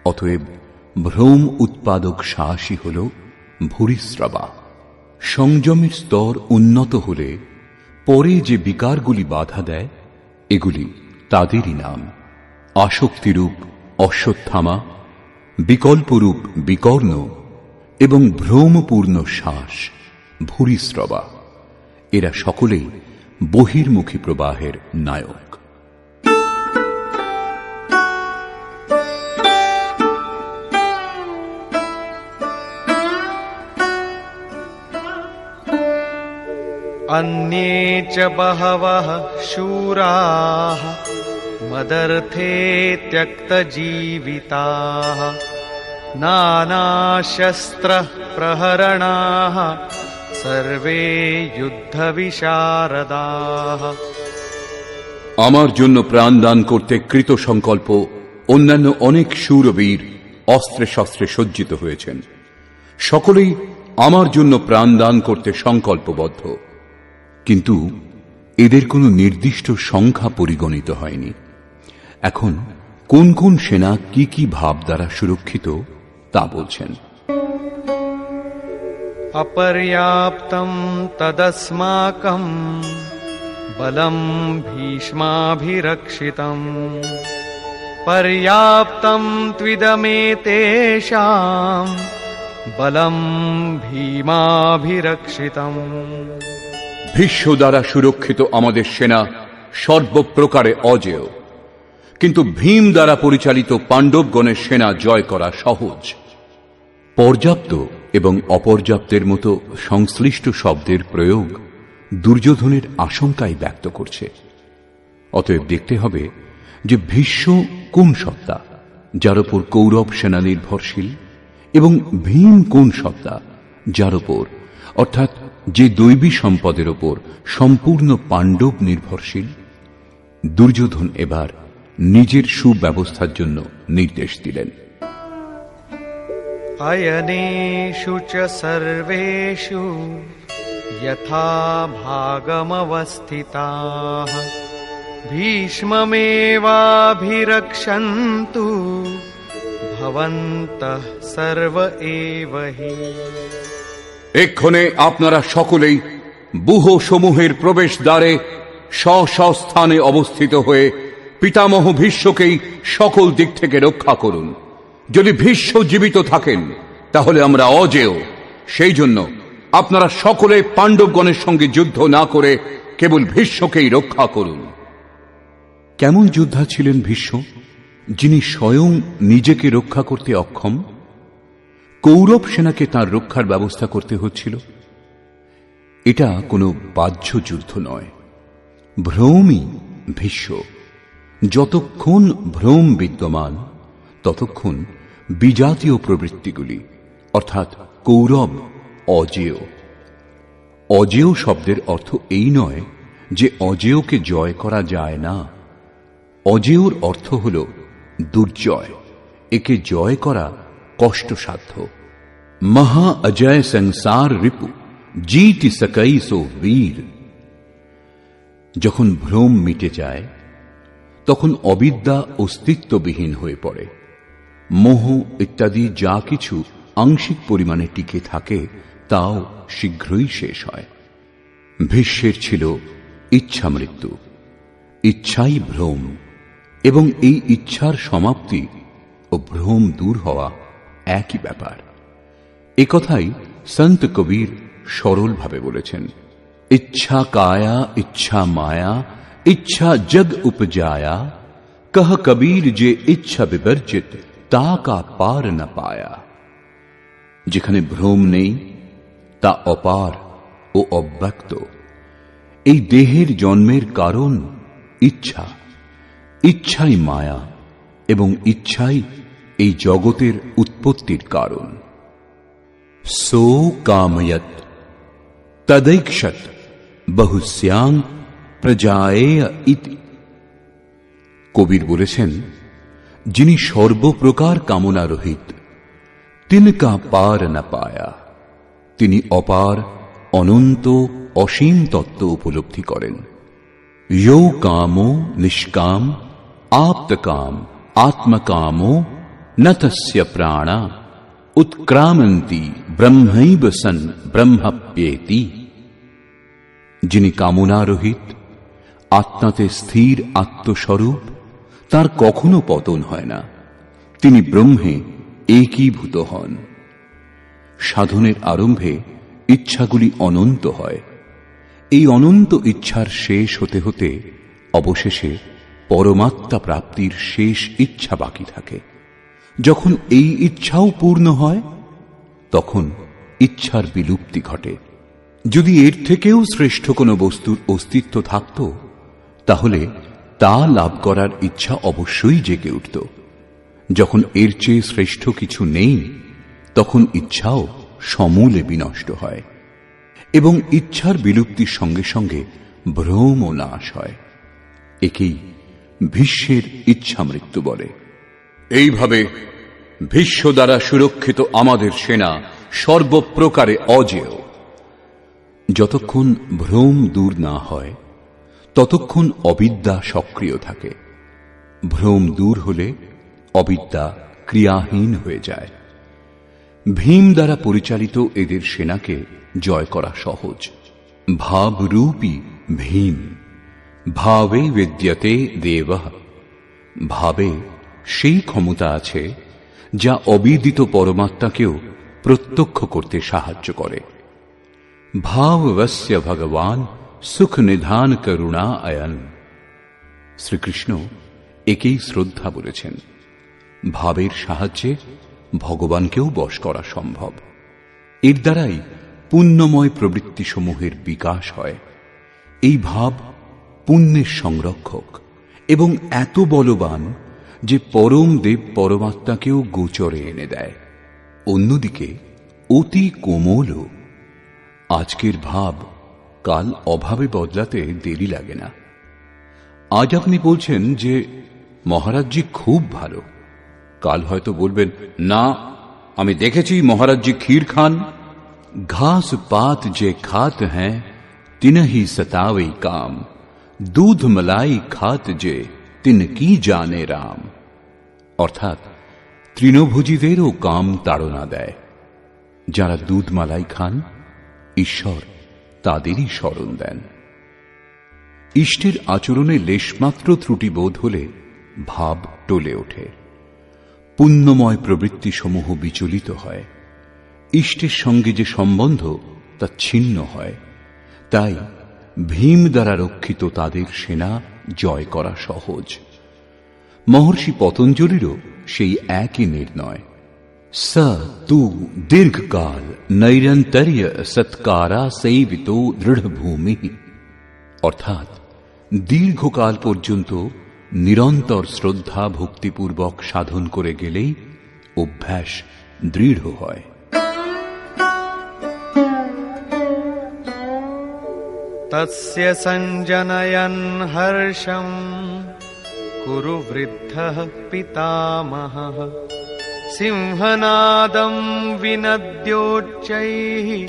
অতএব ভ্রম উৎপাদক শ্বাসই হল ভূরিশ্রবা। সংযমের স্তর উন্নত হলে পরে যে বিকারগুলি বাধা দেয়, এগুলি তাদেরই নাম। আসক্তিরূপ অশ্বত্থামা, বিকল্পরূপ বিকর্ণ এবং ভ্রমপূর্ণ শ্বাস ভূরিশ্রবা। এরা সকলেই বহির্মুখী প্রবাহের নায়ক। अन्ये च बहवः शूराः मदर्थे त्यक्तजीविताः नानाशस्त्रः प्रहरणाः सर्वे युद्धविशारदाः। আমার জন্য প্রাণ দান করতে কৃত সংকল্প অন্যান্য অনেক শূরবীর অস্ত্রে শস্ত্রে সজ্জিত হয়েছেন। সকলেই আমার জন্য প্রাণ দান করতে সংকল্পবদ্ধ, কিন্তু এদের কোনো নির্দিষ্ট সংখ্যা পরিগণিত হয়নি। এখন কোন কোন সেনা কি কি ভাব দ্বারা সুরক্ষিত তা বলছেন। অপর্যাপ্তম তদস্মাকম বলম ভীষ্মাভিরক্ষিতম পর্যাপ্তম ত্বিদমেতেষাম বলম ভীমাভিরক্ষিতম। ভীষ্ম দ্বারা সুরক্ষিত আমাদের সেনা সর্বপ্রকারে অজেয়, কিন্তু ভীম দ্বারা পরিচালিত পাণ্ডবগণের সেনা জয় করা সহজ। পর্যাপ্ত এবং অপর্যাপ্তের মতো সংশ্লিষ্ট শব্দের প্রয়োগ দুর্যোধনের আশঙ্কাই ব্যক্ত করছে। অতএব দেখতে হবে যে ভীষ্ম কোন সত্তা যার উপর কৌরব সেনা নির্ভরশীল, এবং ভীম কোন সত্তা যার উপর অর্থাৎ যে দৈবী সম্পদের উপর সম্পূর্ণ পাণ্ডব নির্ভরশীল। দুর্যোধন এবার নিজের সুব্যবস্থার জন্য নির্দেশ দিলেন। अयनेषु च सर्वेषु यथा भागमवस्थिताः भीष्ममेवाभिरक्षन्तु भवन्तः सर्व एव हि। এক্ষণে আপনারা সকলেই ব্যূহ সমূহের প্রবেশ দ্বারে স্ব-স্ব-স্থানে অবস্থিত হয়ে পিতামহ ভীষ্মকেই সকল দিক থেকে রক্ষা করুন। যদি ভীষ্ম জীবিত থাকেন তাহলে আমরা অজেয়। সেই জন্য আপনারা সকলে পাণ্ডবগণের সঙ্গে যুদ্ধ না করে কেবল ভীষ্মকেই রক্ষা করুন। কেমন যোদ্ধা ছিলেন ভীষ্ম, যিনি স্বয়ং নিজেকে রক্ষা করতে অক্ষম? কৌরব সেনাকে তাঁর রক্ষার ব্যবস্থা করতে হচ্ছিল। এটা কোনো বাহ্য যুদ্ধ নয়, ভ্রমই ভীষ্ম। যতক্ষণ ভ্রম বিদ্যমান ততক্ষণ বিজাতীয় প্রবৃত্তিগুলি, অর্থাৎ কৌরব অজেয়। অজেয় শব্দের অর্থ এই নয় যে অজেয়কে জয় করা যায় না। অজেয়র অর্থ হল দুর্জয়, একে জয় করা কষ্টসাধ্য। মহা অজয় সংসার রিপু जीति सकई सो वीर। যখন ভ্রম মিটে যায় তখন অবিদ্যা অস্তিত্ববিহীন হয়ে পড়ে। মোহ ইত্যাদি যা কিছু আংশিক পরিমাণে টিকে থাকে তাও শীঘ্রই শেষ হয়। ভীষ্মের ছিল ইচ্ছা মৃত্যু, ইচ্ছাই ভ্রম, এবং এই ইচ্ছার সমাপ্তি ও ভ্রম দূর হওয়া একই ব্যাপার। একথাই সন্ত কবীর সরলভাবে বলেছেন, ইচ্ছা কায়া ইচ্ছা মায়া ইচ্ছা জগ উপজায়া, কহ কবীর যে ইচ্ছা বিবর্জিত তা কা পার না পায়া। যেখানে ভ্রম নেই তা অপার ও অব্যক্ত। এই দেহের জন্মের কারণ ইচ্ছা, ইচ্ছাই মায়া, এবং ইচ্ছাই এই জগতের উৎপত্তির কারণ। সো কাময়ত তदैक्षत বহুস্যাং প্রজায়েয় ইতি। কবির বলেছেন, যিনি সর্বপ্রকার কামনা রহিত, তিনকা পার না পায়া। তিনি অপার, অনন্ত, অসীম তত্ত্ব উপলব্ধি করেন। यो कामो निष्काम आप्तकाम आत्मकामो न तस्य प्राणा उत्क्रामन्ति ब्रह्मैव सन् ब्रह्मप्येति। যিনি কামনা রহিত, আত্মাতে স্থির আত্মস্বরূপ, তার কখনো পতন হয় না, তিনি ব্রহ্মে একীভূত হন। সাধনের আরম্ভে ইচ্ছাগুলি অনন্ত হয়। এই অনন্ত ইচ্ছার শেষ হতে হতে অবশেষে পরমাত্মা প্রাপ্তির শেষ ইচ্ছা বাকি থাকে। যখন এই ইচ্ছাও পূর্ণ হয় তখন ইচ্ছার বিলুপ্তি ঘটে। যদি এর থেকেও শ্রেষ্ঠ কোনো বস্তুর অস্তিত্ব থাকত তাহলে তা লাভ করার ইচ্ছা অবশ্যই জেগে উঠত। যখন এর চেয়ে শ্রেষ্ঠ কিছু নেই তখন ইচ্ছাও সমূলে বিনষ্ট হয়, এবং ইচ্ছার বিলুপ্তির সঙ্গে সঙ্গে ভ্রম ও নাশ হয়। একেই ভীষ্মের ইচ্ছা মৃত্যু বলে। এইভাবে ভীষ্ম দ্বারা সুরক্ষিত আমাদের সেনা সর্বপ্রকারে অজেয়। যতক্ষণ ভ্রম দূর না হয় ততক্ষণ অবিদ্যা সক্রিয় থাকে। ভ্রম দূর হলে অবিদ্যা ক্রিয়াহীন হয়ে যায়। ভীম দ্বারা পরিচালিত এদের সেনাকে জয় করা সহজ। ভাবরূপী ভীম ভাবে বিদ্যতে দেবঃ। ভাবে সেই ক্ষমতা আছে যা অবিদিত পরমাত্মাকেও প্রত্যক্ষ করতে সাহায্য করে। ভাববস্য ভগবান সুখ নিধান করুণা আয়ন। শ্রীকৃষ্ণ একেই শ্রদ্ধা বলেছেন। ভাবের সাহায্যে ভগবানকেও বশ করা সম্ভব। এর দ্বারাই পুণ্যময় প্রবৃত্তিসমূহের বিকাশ হয়। এই ভাব পুণ্যের সংরক্ষক এবং এত বলবান যে পরম দেব পরমাত্মাকেও গোচরে এনে দেয়। অন্যদিকে অতি কোমলও। আজকের ভাব কাল অভাবে বদলাতে দেরি লাগে না। আজ আপনি বলছেন যে মহারাজজি খুব ভালো, কাল হয়তো বলবেন, না আমি দেখেছি মহারাজজি ক্ষীর খান। ঘাস পাত যে খাত হ্যাঁ তিনহি সতাওই কাম, দুধ মালাই খাত যে তিন কি জানে রাম। অর্থাৎ তৃণভোজীদেরও কাম তাড়না দেয়। যারা দুধ মালাই খান ঈশ্বর তাদেরই স্মরণ দেন। ইষ্টের আচরণে লেশমাত্র ত্রুটি বোধ হলে ভাব টলে ওঠে। পুণ্যময় প্রবৃত্তিসমূহ বিচলিত হয়। ইষ্টের সঙ্গে যে সম্বন্ধ তা ছিন্ন হয়। তাই ভীম দ্বারা রক্ষিত তাদের সেনা জয় করা সহজ। মহর্ষি পতঞ্জলিরও সেই একই নির্ণয়। স তু দীর্ঘকাল নৈরন্তর্য সৎকারা সেবিত দৃঢ়ভূমি। অর্থাৎ দীর্ঘকাল পর্যন্ত নিরন্তর শ্রদ্ধা ভক্তিপূর্বক সাধন করে গেলেই অভ্যাস দৃঢ় হয়। তস্য সঞ্জনয়ন হর্ষম কুরু বৃদ্ধঃ পিতামহঃ সিংহনাদম বিনদ্যোচ্চৈঃ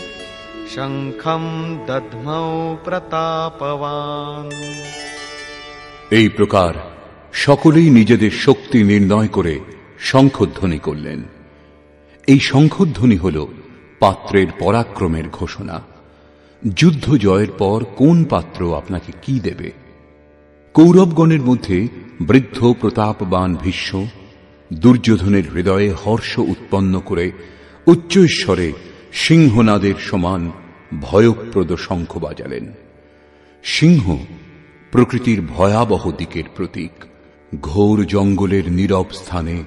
শঙ্খম দধ্মৌ প্রতাপবান। এই প্রকার সকলেই নিজেদের শক্তি নির্ণয় করে শঙ্খধ্বনি করলেন। এই শঙ্খধ্বনি হল পাত্রের পরাক্রমের ঘোষণা। যুদ্ধ জয়ের পর কোন পাত্র আপনাকে কি দেবে? কৌরবগণের মধ্যে বৃদ্ধ প্রতাপবান ভীষ্ম দুর্যোধনের হৃদয়ে হর্ষ উৎপন্ন করে উচ্চৈঃস্বরে সিংহনাদের সমান ভয়প্রদ শঙ্খ বাজালেন। সিংহ প্রকৃতির ভয়াবহ দিকের প্রতীক। ঘোর জঙ্গলের নীরব স্থানে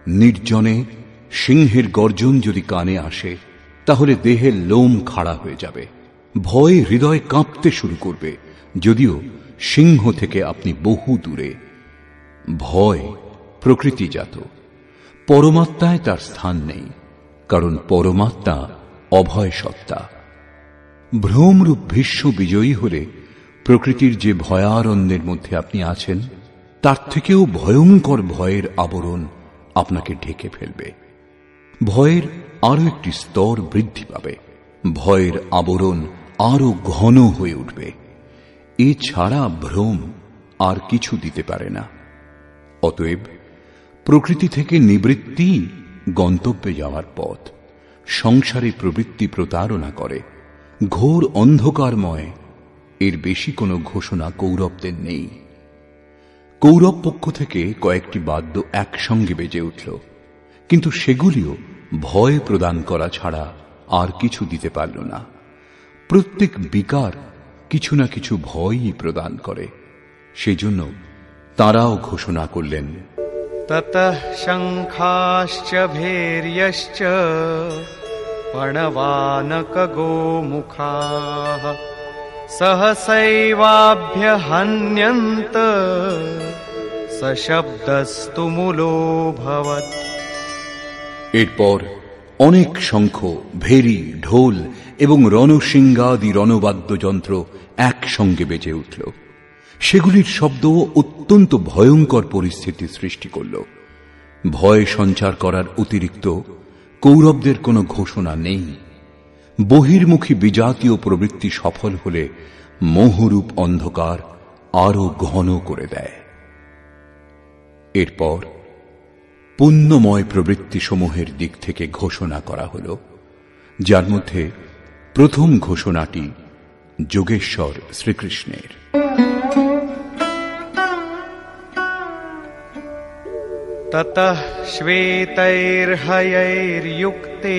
নির্জনে সিংহের গর্জন যদি কানে আসে, তাহলে দেহের লোম খাড়া হয়ে যাবে, ভয়ে হৃদয় কাঁপতে শুরু করবে। যদিও সিংহ থেকে আপনি বহু দূরে। ভয় প্রকৃতিজাত, পরমাত্মায় তার স্থান নেই, কারণ পরমাত্মা অভয় সত্তা। ভ্রমরূপ ভীষ্ম বিজয়ী হলে প্রকৃতির যে ভয়ারণ্যের মধ্যে আপনি আছেন, তার থেকেও ভয়ঙ্কর ভয়ের আবরণ আপনাকে ঢেকে ফেলবে। ভয়ের আরো একটি স্তর বৃদ্ধি পাবে, ভয়ের আবরণ আরো ঘন হয়ে উঠবে। এছাড়া ভ্রম আর কিছু দিতে পারে না। অতএব প্রকৃতি থেকে নিবৃত্তি গন্তব্যে যাওয়ার পথ। সংসারে প্রবৃত্তি প্রতারণা করে, ঘোর অন্ধকারময়। এর বেশি কোনো ঘোষণা কৌরবদের নেই। কৌরব পক্ষ থেকে কয়েকটি বাদ্য একসঙ্গে বেজে উঠল, কিন্তু সেগুলিও ভয় প্রদান করা ছাড়া আর কিছু দিতে পারল না। প্রত্যেক বিকার কিছু না কিছু ভয়ই প্রদান করে। সেজন্য তারাও ঘোষণা করলেন, ততঃ শঙ্খাশ্চ ভৈর্যশ্চ পণবানক গোমুখাঃ সহসৈবাভ্যহন্যন্ত সশব্দস্তু মূলোऽভবৎ। এরপর অনেক শঙ্খ, ভেরি, ঢোল এবং রণশৃঙ্গাদি রণবাদ্যযন্ত্র একসঙ্গে বেজে উঠল। সেগুলির শব্দ অত্যন্ত ভয়ঙ্কর পরিস্থিতি সৃষ্টি করল। ভয় সঞ্চার করার অতিরিক্ত কৌরবদের কোনো ঘোষণা নেই। বহির্মুখী বিজাতীয় প্রবৃত্তি সফল হলে মোহরূপ অন্ধকার আরো ঘন করে দেয়। এরপর পুণ্যময় প্রবৃত্তি সমূহের দিক থেকে ঘোষণা করা হল, যার মধ্যে প্রথম ঘোষণাটি যোগেশ্বর শ্রীকৃষ্ণের। ততঃ শ্বেতৈর্হয়ৈর্যুক্তে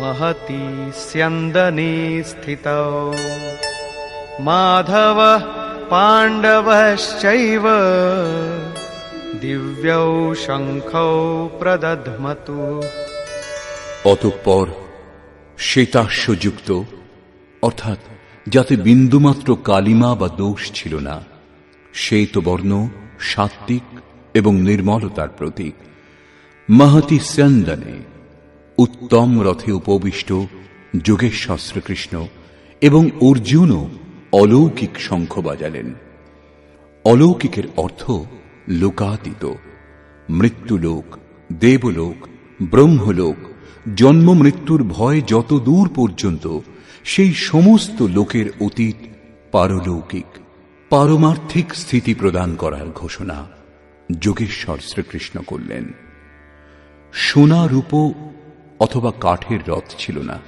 महति स्यन्दने स्थितौ माधवः पाण्डवश्चैव दिव्यौ शङ्खौ प्रदध्मतु। অতঃপর শ্বেতাশ্বযুক্ত, অর্থাৎ যাতে বিন্দুমাত্র কালিমা বা দোষ ছিল না, শ্বেতবর্ণ সাত্ত্বিক এবং নির্মলতার প্রতীক, महति स्यन्दने উত্তম রথে উপবিষ্ট যোগেশ্বর শ্রীকৃষ্ণ এবং অর্জুনও অলৌকিক শঙ্খ বাজালেন। অলৌকিকের অর্থ লোকাতীত। মৃত্যুলোক, দেবলোক, ব্রহ্মলোক, জন্ম মৃত্যুর ভয় যত দূর পর্যন্ত, সেই সমস্ত লোকের অতীত পারলৌকিক, পারমার্থিক স্থিতি প্রদান করার ঘোষণা যোগেশ্বর শ্রীকৃষ্ণ করলেন। সোনা রূপ অথবা কাঠের রথ ছিল না,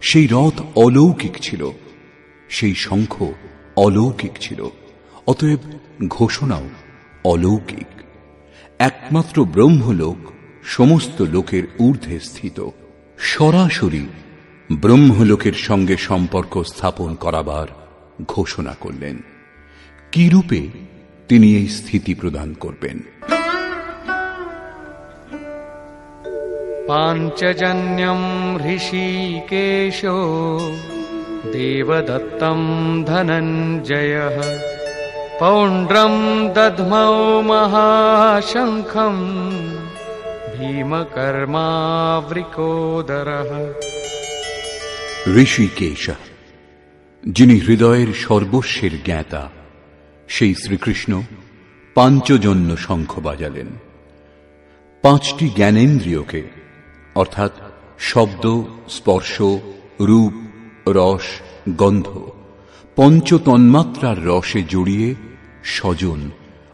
সেই রথ অলৌকিক ছিল, সেই শঙ্খ অলৌকিক ছিল। অতএব ঘোষণাও অলৌকিক। একমাত্র ব্রহ্মলোক সমস্ত লোকের ঊর্ধ্বে স্থিত। সরাসরি ব্রহ্মলোকের সঙ্গে সম্পর্ক স্থাপন করাবার ঘোষণা করলেন। কি রূপে তিনি এই স্থিতি প্রদান করবেন? পাঞ্চজন্যম ঋষিকেশো দেবদত্তম ধনঞ্জয়ঃ পৌণ্ড্রম দধ্মৌ মহাশঙ্খম भीमकर्मावृकोदरः। ঋষিকেশ, যিনি হৃদয়ের সর্বস্বের জ্ঞাতা, সেই শ্রীকৃষ্ণ পাঞ্চজন্য শঙ্খ বাজালেন। পাঁচটি জ্ঞানেন্দ্রিয়কে অর্থাৎ শব্দ, স্পর্শ, রূপ, রস, গন্ধ, পঞ্চতন্মাত্রার রসে জড়িয়ে স্বজন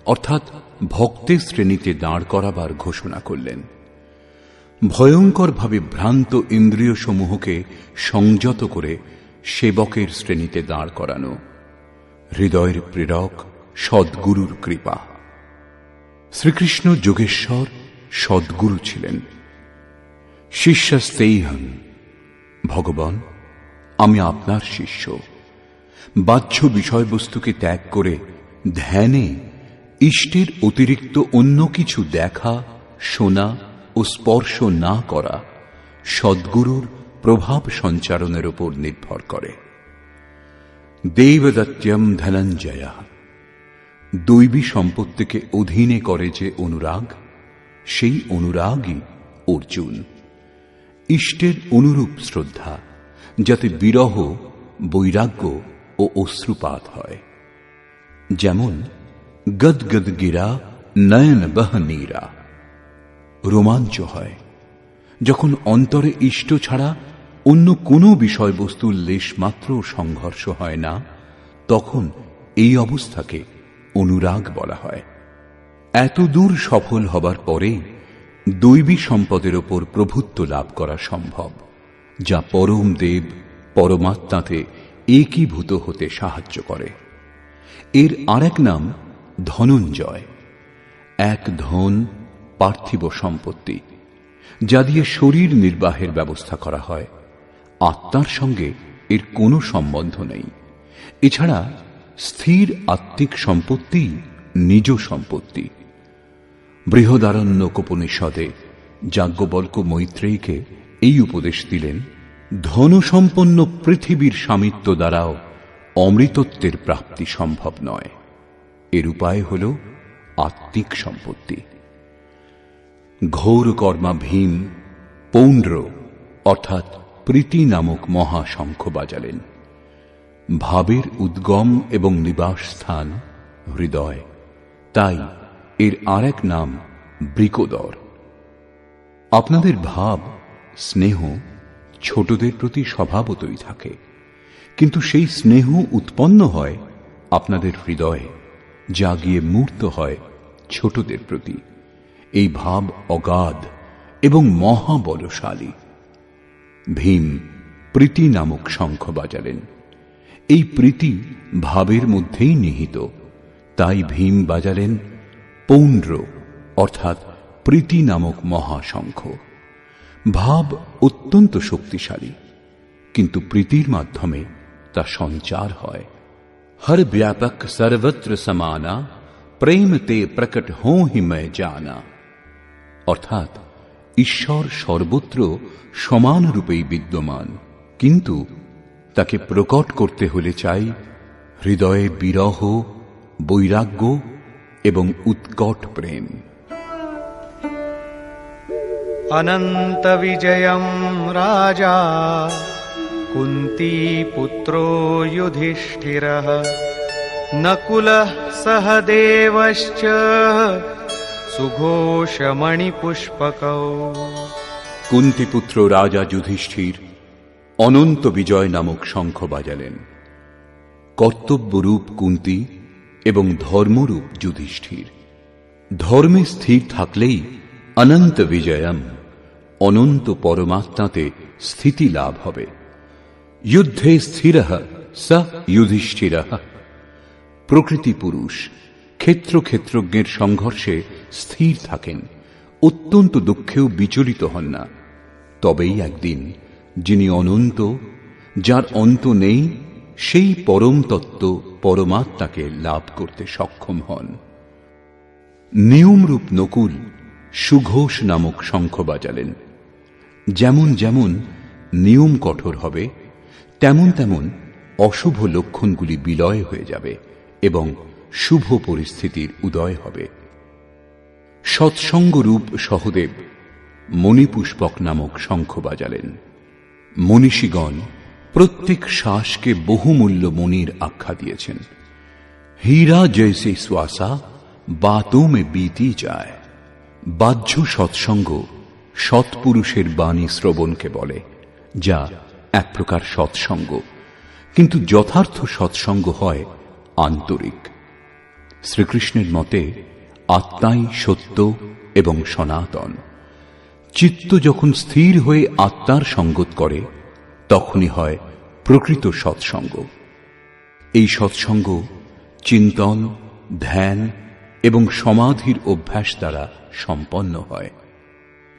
অর্থাৎ ভক্তের শ্রেণীতে দাঁড় করাবার ঘোষণা করলেন। ভয়ঙ্করভাবে ভ্রান্ত ইন্দ্রিয় সমূহকে সংযত করে সেবকের শ্রেণীতে দাঁড় করানো হৃদয়ের প্রেরক সদ্গুরুর কৃপা। শ্রীকৃষ্ণ যোগেশ্বর সদ্গুরু ছিলেন। শিষ্যস্তেহং, ভগবান আমি আপনার শিষ্য। বাহ্য বিষয়বস্তুকে ত্যাগ করে ধ্যানে ইষ্টের অতিরিক্ত অন্য কিছু দেখা, শোনা ও স্পর্শ না করা সদ্গুরুর প্রভাব সঞ্চারণের উপর নির্ভর করে। দেবদত্যম ধনঞ্জয়, দৈবী সম্পত্তিকে অধীনে করে যে অনুরাগ, সেই অনুরাগই অর্জুন। ইষ্টের অনুরূপ শ্রদ্ধা, যাতে বিরহ, বৈরাগ্য ও অশ্রুপাত হয়। যেমন গদগদ গিরা নয়ন বহ নীরা, রোমাঞ্চ হয় যখন অন্তরে ইষ্ট ছাড়া অন্য কোনো বিষয়বস্তুর লেশমাত্র সংঘর্ষ হয় না, তখন এই অবস্থাকে অনুরাগ বলা হয়। এত দূর সফল হবার পরে দৈবী সম্পদের ওপর প্রভুত্ব লাভ করা সম্ভব, যা পরম দেব পরমাত্মাতে একীভূত হতে সাহায্য করে। এর আরেক নাম ধনঞ্জয়। এক ধন পার্থিব সম্পত্তি, যা দিয়ে শরীর নির্বাহের ব্যবস্থা করা হয়। আত্মার সঙ্গে এর কোনো সম্বন্ধ নেই। এছাড়া স্থির আত্মিক সম্পত্তি নিজ সম্পত্তি। বৃহদারণ্যকোপনিষদে যাজ্ঞবল্ক্য মৈত্রেয়ীকে এই উপদেশ দিলেন, ধনসম্পন্ন পৃথিবীর স্বামিত্ব দ্বারাও অমৃতত্বের প্রাপ্তি সম্ভব নয়। এর উপায় হল আত্মিক সম্পত্তি। ঘোর কর্মা ভীম পৌণ্ড্র অর্থাৎ প্রীতি নামক মহাশঙ্খ বাজালেন। ভাবের উদ্গম এবং নিবাস স্থান হৃদয়, তাই এর আরেক নাম বৃকোদর। আপনাদের ভাব, স্নেহ ছোটদের প্রতি স্বভাবতই থাকে, কিন্তু সেই স্নেহ উৎপন্ন হয় আপনাদের হৃদয়ে, যা গিয়ে মূর্ত হয় ছোটদের প্রতি। এই ভাব অগাধ এবং মহাবলশালী। ভীম প্রীতি নামক শঙ্খ বাজালেন। এই প্রীতি ভাবের মধ্যেই নিহিত, তাই ভীম বাজালেন পৌণ্ড্র অর্থাৎ প্রীতি নামক মহাশঙ্খ। ভাব অত্যন্ত শক্তিশালী, কিন্তু প্রীতির মাধ্যমে তা সঞ্চার হয়। हर व्यापक सर्वत्र समाना, प्रेम ते प्रकट हों ही मैं जाना। অর্থাৎ ঈশ্বর সর্বত্র সমান রূপেই বিদ্যমান, কিন্তু তাকে প্রকট করতে হলে চাই হৃদয়ে বিরহ, বৈরাগ্য এবং উৎকট প্রেম। অনন্ত বিজয়ম রাজা কুন্তী পুত্র যুধিষ্ঠিরঃ, নকুলঃ সহদেবশ্চ সুঘোষমণিপুষ্পকৌ। কুন্তিপুত্র রাজা যুধিষ্ঠির অনন্ত বিজয় নামক শঙ্খ বাজালেন। কর্তব্যরূপ কুন্তি এবং ধর্মরূপ যুধিষ্ঠির। ধর্মে স্থির থাকলেই অনন্ত বিজয়ম, অনন্ত পরমাত্মাতে স্থিতি লাভ হবে। যুদ্ধে স্থিরঃ স যুধিষ্ঠিরঃ। প্রকৃতি পুরুষ ক্ষেত্র ক্ষেত্রজ্ঞের সংঘর্ষে স্থির থাকেন, অত্যন্ত দুঃখেও বিচলিত হন না। তবেই একদিন যিনি অনন্ত, যার অন্ত নেই, সেই পরম তত্ত্ব পরমাত্মাকে লাভ করতে সক্ষম হন। নিয়মরূপ নকুল সুঘোষ নামক শঙ্খ বাজালেন। যেমন যেমন নিয়ম কঠোর হবে, তেমন তেমন অশুভ লক্ষণগুলি বিলয় হয়ে যাবে এবং শুভ পরিস্থিতির উদয় হবে। সৎসঙ্গরূপ সহদেব মণিপুষ্পক নামক শঙ্খ বাজালেন। মনীষীগণ প্রত্যেক শ্বাসকে বহুমূল্য মণির আখ্যা দিয়েছেন। হীরা জৈসে শ্বাসা বাতোं में बीती যায়। বাহ্য সৎসঙ্গ সৎপুরুষের বাণী শ্রবণকে বলে, যা এক প্রকার সৎসঙ্গ, কিন্তু যথার্থ সৎসঙ্গ হয় আন্তরিক। শ্রীকৃষ্ণের মতে আত্মাই সত্য এবং সনাতন। চিত্ত যখন স্থির হয়ে আত্মার সঙ্গত করে, তখনই হয় প্রকৃত সৎসঙ্গ। এই সৎসঙ্গ চিন্তন, ধ্যান এবং সমাধির অভ্যাস দ্বারা সম্পন্ন হয়।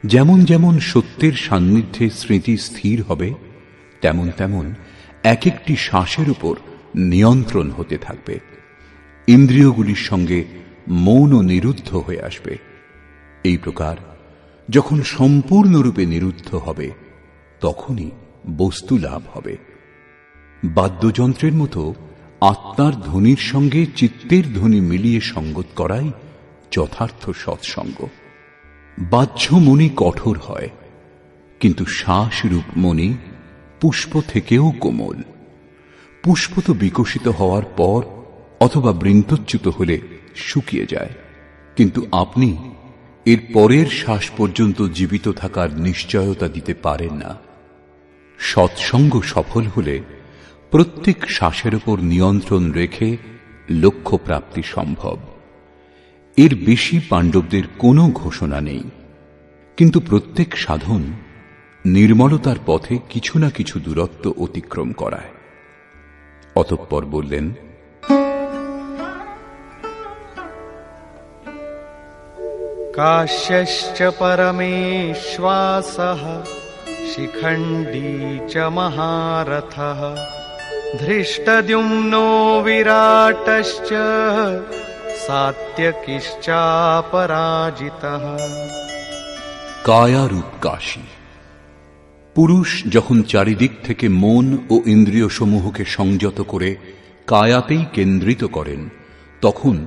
যেমন যেমন সত্যের সান্নিধ্যে স্মৃতি স্থির হবে, তেমন তেমন এক একটি শ্বাসের উপর নিয়ন্ত্রণ হতে থাকবে। ইন্দ্রিয়গুলির সঙ্গে মনও নিরুদ্ধ হয়ে আসবে। এই প্রকার যখন সম্পূর্ণরূপে নিরুদ্ধ হবে, তখনই বস্তু লাভ হবে। বাদ্যযন্ত্রের মতো আত্মার ধ্বনির সঙ্গে চিত্তের ধ্বনি মিলিয়ে সঙ্গত করাই যথার্থ সৎসঙ্গ। বাহ্য মণি কঠোর হয়, কিন্তু শ্বাসরূপ মণি পুষ্প থেকেও কোমল। পুষ্প তো বিকশিত হওয়ার পর অথবা বৃন্তচ্যুত হলে শুকিয়ে যায়, কিন্তু আপনি এর পরের শ্বাস পর্যন্ত জীবিত থাকার নিশ্চয়তা দিতে পারেন না। সৎসঙ্গ সফল হলে প্রত্যেক শ্বাসের উপর নিয়ন্ত্রণ রেখে লক্ষ্য প্রাপ্তি সম্ভব। এর বেশি পাণ্ডবদের কোনো ঘোষণা নেই, কিন্তু প্রত্যেক সাধন নির্মলতার পথে কিছু না কিছু দূরত্ব অতিক্রম করায়। অতঃপর বললেন, काश्यश्च परमेश्वासः शिखण्डी च महारथः धृष्टद्युम्नो विराटश्च सात्यकिश्चापराजितः। কায়ারূপ কাশী। পুরুষ যখন চারিদিক থেকে মন ও ইন্দ্রিয় সমূহকে সংযত করে কায়াতেই কেন্দ্রিত করেন, তখন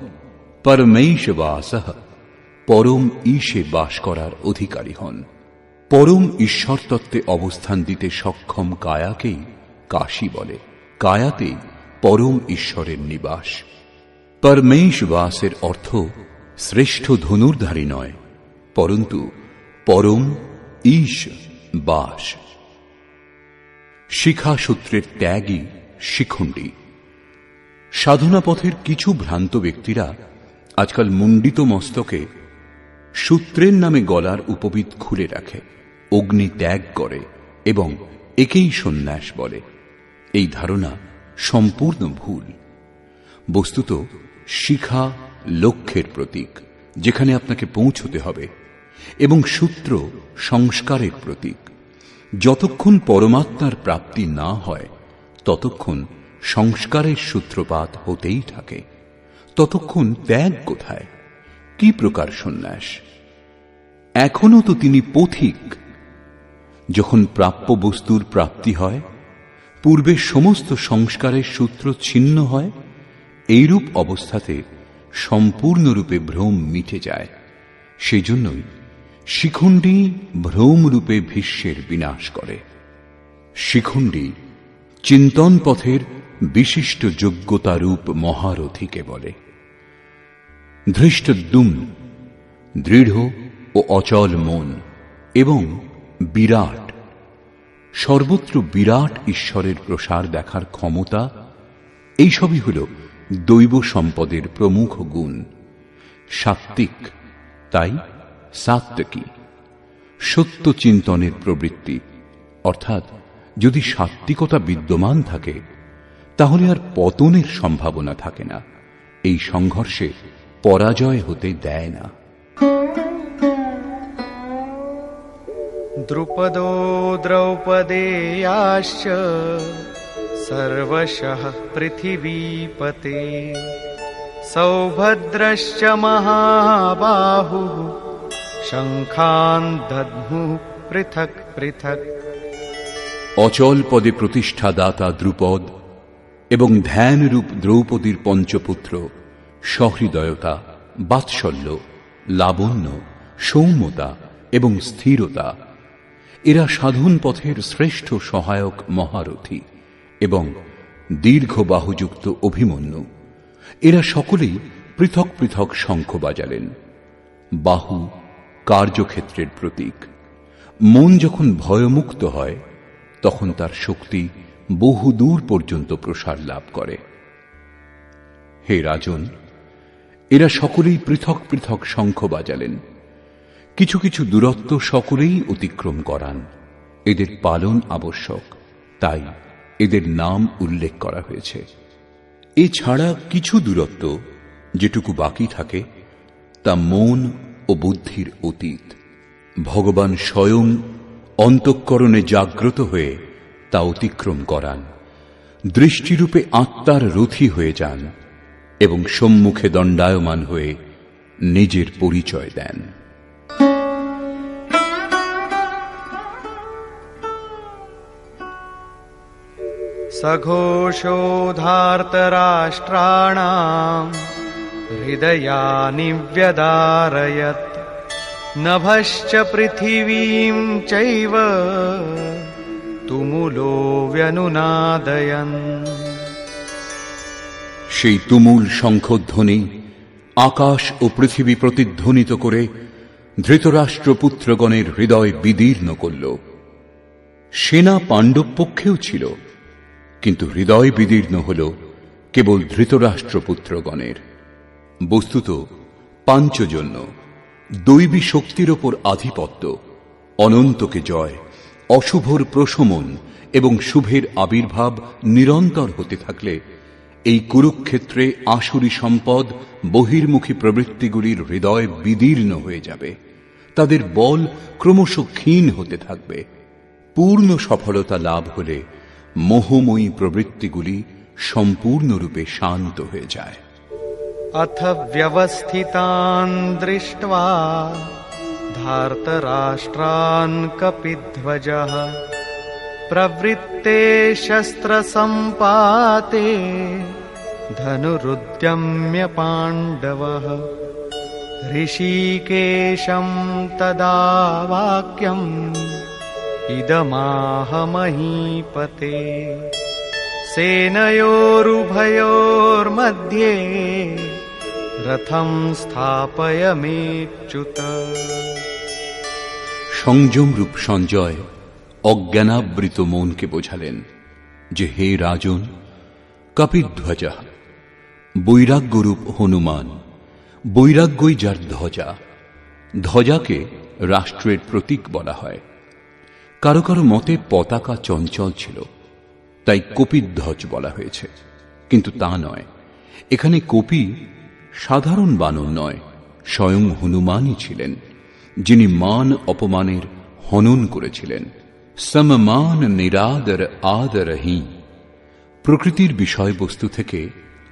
পরমেশ্ববাসঃ পরম ঈশে বাস করার অধিকারী হন। পরম ঈশ্বর তত্ত্বে অবস্থান দিতে সক্ষম কায়াকেই কাশী বলে। কায়াতেই পরম ঈশ্বরের নিবাস। পরমেশ্ববাসের অর্থ শ্রেষ্ঠ ধনুর্ধারী নয়, পরন্তু পরম ঈশ বাস। শিখাসূত্রের ত্যাগই শিখণ্ডী। সাধনা পথের কিছু ভ্রান্ত ব্যক্তিরা আজকাল মুন্ডিত মস্তকে সূত্রের নামে গলার উপবিদ খুলে রাখে, অগ্নি ত্যাগ করে এবং একেই সন্ন্যাস বলে। এই ধারণা সম্পূর্ণ ভুল। বস্তুত শিখা লক্ষ্যের প্রতীক, যেখানে আপনাকে পৌঁছতে হবে, এবং সূত্র সংস্কারের প্রতীক। যতক্ষণ পরমাত্মার প্রাপ্তি না হয়, ততক্ষণ সংস্কারের সূত্রপাত হতেই থাকে। ততক্ষণ ত্যাগ কোথায়? কি প্রকার সন্ন্যাস? এখনো তো তিনি পথিক। যখন প্রাপ্য বস্তুর প্রাপ্তি হয়, পূর্বে সমস্ত সংস্কারের সূত্র ছিন্ন হয়, এইরূপ অবস্থাতে সম্পূর্ণরূপে ভ্রম মিটে যায়। সেজন্যই শিখণ্ডী ভ্রমরূপে ভীষ্মের বিনাশ করে। শিখণ্ডী চিন্তন পথের বিশিষ্ট যোগ্যতারূপ মহারথীকে বলে। ধৃষ্টদ্যুম্ন দৃঢ় ও অচল মন এবং বিরাট, সর্বত্র বিরাট ঈশ্বরের প্রসার দেখার ক্ষমতা, এইসবই হল দৈব সম্পদের প্রমুখ গুণ। সাত্ত্বিক, তাই সাত্ত্বিকী। সত্য চিন্তনের প্রবৃত্তি, অর্থাৎ যদি সাত্ত্বিকতা বিদ্যমান থাকে, তাহলে আর পতনের সম্ভাবনা থাকে না। এই সংঘর্ষে পরাজয় হতে দেয় না। দ্রুপদো দ্রৌপদেয়াশ্চ সর্বশঃ পৃথিবীপতে সৌভদ্রশ্চ মহাবাহুঃ শঙ্খান দধ্মুঃ পৃথক পৃথক। অচল পদে প্রতিষ্ঠা দাতা দ্রুপদ এবং ধ্যানরূপ দ্রৌপদীর পঞ্চপুত্র সহৃদয়তা, বাৎসল্য, লাবণ্য, সৌম্যতা এবং স্থিরতা। এরা সাধন পথের শ্রেষ্ঠ সহায়ক মহারথী এবং দীর্ঘ বাহুযুক্ত অভিমন্যু। এরা সকলেই পৃথক পৃথক শঙ্খ বাজালেন। বাহু কার্যক্ষেত্রের প্রতীক। মন যখন ভয়মুক্ত হয় তখন তার শক্তি বহু দূর পর্যন্ত প্রসার লাভ করে। হে রাজন, এরা সকলেই পৃথক পৃথক শঙ্খ বাজালেন। কিছু কিছু দূরত্ব সকলেই অতিক্রম করান। এদের পালন আবশ্যক, তাই এদের নাম উল্লেখ করা হয়েছে। এছাড়া কিছু দূরত্ব যেটুকু বাকি থাকে তা মন ও বুদ্ধির অতীত। ভগবান স্বয়ং অন্তঃকরণে জাগ্রত হয়ে তা অতিক্রম করান, দৃষ্টিরূপে আত্মার রথী হয়ে যান এবং সম্মুখে দণ্ডায়মান হয়ে নিজের পরিচয় দেন। सघोषोधार्तराष्ट्राणाम् हृदयानि व्यदारयत् नभश्च पृथिवीं चैव तुमुलो व्यनुनादयन्। সেই তুমুল শঙ্খধ্বনি আকাশ ও পৃথিবী প্রতিধ্বনিত করে ধৃতরাষ্ট্রপুত্রগণের হৃদয় বিদীর্ণ করল। সেনা পাণ্ডব পক্ষেও ছিল, কিন্তু হৃদয় বিদীর্ণ হল কেবল ধৃতরাষ্ট্রপুত্রগণের। বস্তুত পাঞ্চজন্য দৈবী শক্তির ওপর আধিপত্য, অনন্তকে জয়, অশুভর প্রশমন এবং শুভের আবির্ভাব নিরন্তর হতে থাকলে এই কুরুক্ষেত্রে আসুরী সম্পদ বহির্মুখী প্রবৃত্তিগুলির হৃদয় বিদীর্ণ হয়ে যাবে। তাদের বল ক্রমশ ক্ষীণ হতে থাকবে। পূর্ণ সফলতা লাভ হলে মোহময়ী প্রবৃত্তিগুলি সম্পূর্ণরূপে শান্ত হয়ে যায়। अथ व्यवस्थितान् दृष्ट्वा धार्तराष्ट्रान् कपिध्वजः प्रवृत्ते शस्त्रसम्पाते धनुरुद्यम्य पाण्डवः। ऋषिकेशं तदा वाक्यम् इदमाह महीपते सेनयोरुभयोर्मध्ये रथं स्थापयमेच्युत। সংযম রূপ সঞ্জয় অজ্ঞানাবৃত মনকে বোঝালেন যে, হে রাজন, কপিধ্বজা বৈরাগ্যরূপ হনুমান, বৈরাগ্যই যার ধ্বজা। ধ্বজাকে রাষ্ট্রের প্রতীক বলা হয়। কারো কারো মতে পতাকা চঞ্চল ছিল, তাই কপিধ্বজ বলা হয়েছে, কিন্তু তা নয়। এখানে কপি সাধারণ বানর নয়, স্বয়ং হনুমানই ছিলেন, যিনি মান অপমানের হনন করেছিলেন। সমমান নিরাদর আদরহি। প্রকৃতির বিষয়বস্তু থেকে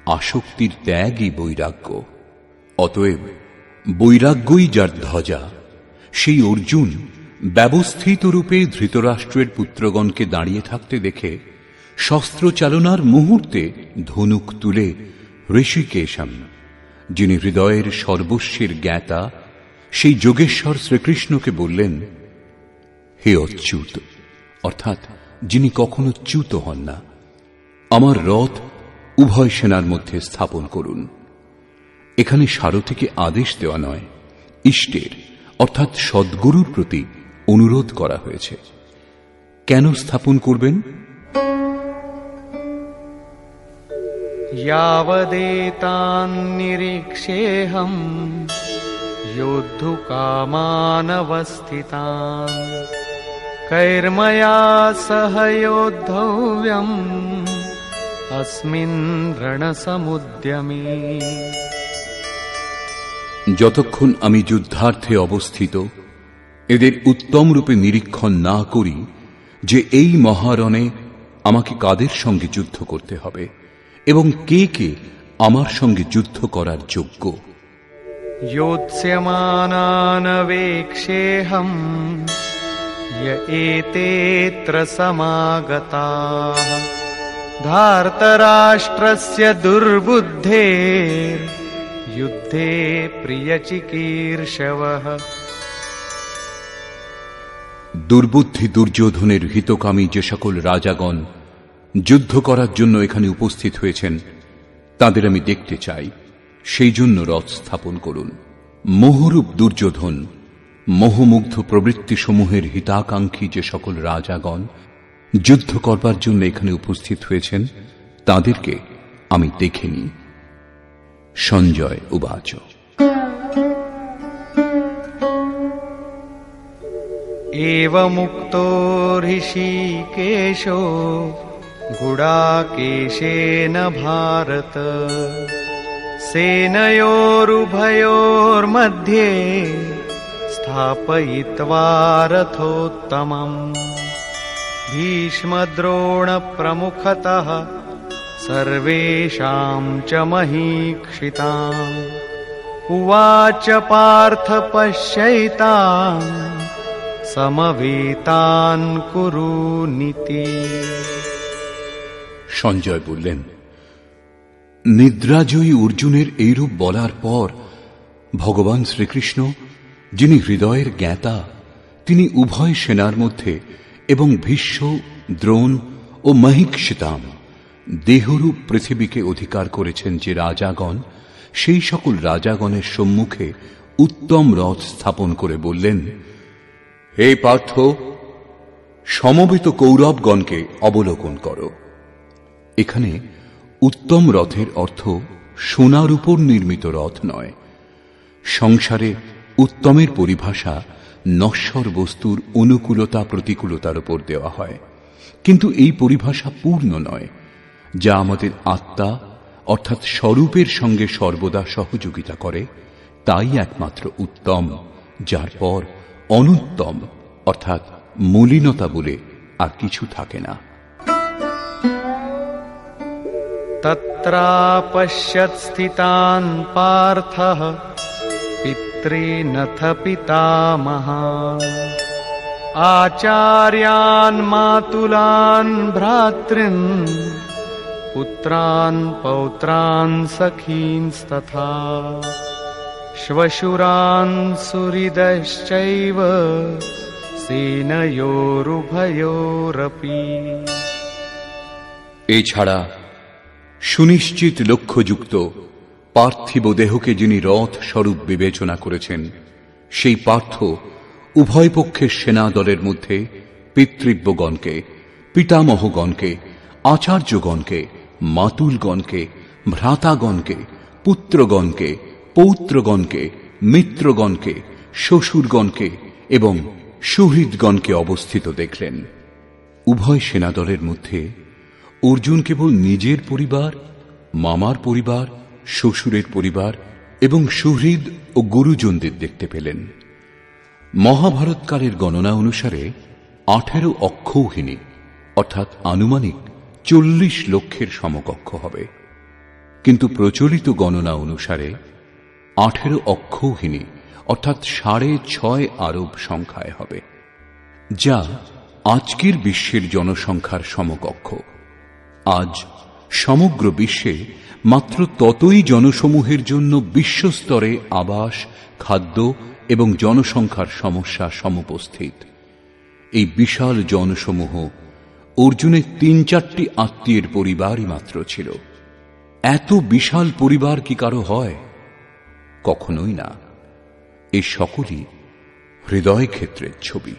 আসক্তির ত্যাগই বৈরাগ্য। অতএব বৈরাগ্যই যার ধ্বজা। সেই অর্জুন ব্যবস্থিত রূপে ধৃতরাষ্ট্রের পুত্রগণকে দাঁড়িয়ে থাকতে দেখে শস্ত্র চালনার মুহূর্তে ধনুক তুলে ঋষিকেশম, যিনি হৃদয়ের সর্বস্বের জ্ঞাতা, সেই যোগেশ্বর শ্রীকৃষ্ণকে বললেন, হে অচ্যুত, অর্থাৎ যিনি কখনো চ্যুত হন না, আমার রথ উভয় সেনার মধ্যে স্থাপন করুন। এখানে সারথীকে আদেশ দেওয়া নয়, ইষ্টের অর্থাৎ সদ্গুরুর প্রতি অনুরোধ করা হয়েছে। কেন স্থাপন করবেন? यावदेतान्निरीक्षेऽहम् योद्धुकामानवस्थितान् कैर्मया सह योद्धव्यम् अस्मिन् रणसमुद्यमे। যতক্ষণ আমি যুদ্ধার্থে অবস্থিত এদের উত্তম রূপে নিরীক্ষণ না করি যে এই মহারণে আমাকে কাদের সঙ্গে যুদ্ধ করতে হবে এবং কে কে আমার সঙ্গে যুদ্ধ করার যোগ্য। योत्स्यमानानवेक्षेऽहं य एतेऽत्र समागताः धार्तराष्ट्रस्य दुर्बुद्धेर्युद्धे प्रियचिकीर्षवः। দুর্বুদ্ধি দুর্যোধনের হিতকামী যে সকল রাজাগণ যুদ্ধ করার জন্য এখানে উপস্থিত হয়েছেন তাদের আমি দেখতে চাই, সেই জন্য রথ স্থাপন করুন। মোহরূপ দুর্যোধন, মোহমুগ্ধ প্রবৃত্তিসমূহের হিতাকাঙ্ক্ষী যে সকল রাজাগণ যুদ্ধ করবার জন্য এখানে উপস্থিত হয়েছেন তাদেরকে আমি দেখে নিই। সঞ্জয় উবাচ। एवमुक्तो ऋषिकेशो गुडाकेशेन भारत सेनयोरुभयोर्मध्ये स्थापयित्वा रथोत्तमम् भीष्मद्रोणप्रमुखतः सर्वेषां च महीक्षिताम् उवाच पार्थ पश्यैतान् সমবেতান কুরু নীতি। সঞ্জয় বললেন, নিদ্রাজয়ী অর্জুনের এইরূপ বলার পর ভগবান শ্রীকৃষ্ণ, যিনি হৃদয়ের জ্ঞাতা, তিনি উভয় সেনার মধ্যে এবং ভীষ্ম, দ্রোণ ও মহীক্ষিতাম দেহরূপ পৃথিবীকে অধিকার করেছেন যে রাজাগণ, সেই সকল রাজাগণের সম্মুখে উত্তম রথ স্থাপন করে বললেন, হে পার্থ, সমবেত কৌরবগণকে অবলোকন করো। এখানে উত্তম রথের অর্থ সোনার উপর নির্মিত রথ নয়। সংসারে উত্তমের পরিভাষা নশ্বর বস্তুর অনুকূলতা প্রতিকূলতার উপর দেওয়া হয়, কিন্তু এই পরিভাষা পূর্ণ নয়, যা আমাদের আত্মা অর্থাৎ স্বরূপের সঙ্গে সর্বদা সহযোগিতা করে, তাই একমাত্র উত্তম, যার পর অনুত্তম অর্থাৎ মলিনতা বলে আর কিছু থাকে না। তত্রাপশ্যৎ স্থিতান পার্থঃ পিতॄনথ পিতামহাঃ আচার্যান মাতুলান ভ্রাতॄন পুত্রান পৌত্রান সখীনস্তথা শ্বশুরান সুহৃদশ্চৈব সেনয়োরুভয়োরপি। এছাড়া সুনিশ্চিত লক্ষ্যযুক্ত পার্থিব দেহকে যিনি রথ স্বরূপ বিবেচনা করেছেন, সেই পার্থ উভয় পক্ষের সেনা দলের মধ্যে পিতৃব্যগণকে, পিতামহগণকে, আচার্যগণকে, মাতুলগণকে, ভ্রাতাগণকে, পুত্রগণকে, পৌত্রগণকে, মিত্রগণকে, শ্বশুরগণকে এবং সুহৃদগণকে অবস্থিত দেখলেন। উভয় সেনাদলের মধ্যে অর্জুন কেবল নিজের পরিবার, মামার পরিবার, শ্বশুরের পরিবার এবং সুহৃদ ও গুরুজনদের দেখতে পেলেন। মহাভারতকালের গণনা অনুসারে 18 অক্ষৌহিনী অর্থাৎ আনুমানিক 40 লক্ষের সমকক্ষ হবে, কিন্তু প্রচলিত গণনা অনুসারে 18 অক্ষৌহিনী অর্থাৎ 6.5 আরব সংখ্যায় হবে, যা আজকের বিশ্বের জনসংখ্যার সমকক্ষ। আজ সমগ্র বিশ্বে মাত্র ততই জনসমূহের জন্য বিশ্বস্তরে আবাস, খাদ্য এবং জনসংখ্যার সমস্যা সমুপস্থিত। এই বিশাল জনসমূহ অর্জুনের 3-4টি আত্মীয়ের পরিবারই মাত্র ছিল। এত বিশাল পরিবার কি কারো হয়? কখনোই না। এই সকলই হৃদয় ক্ষেত্রের ছবি।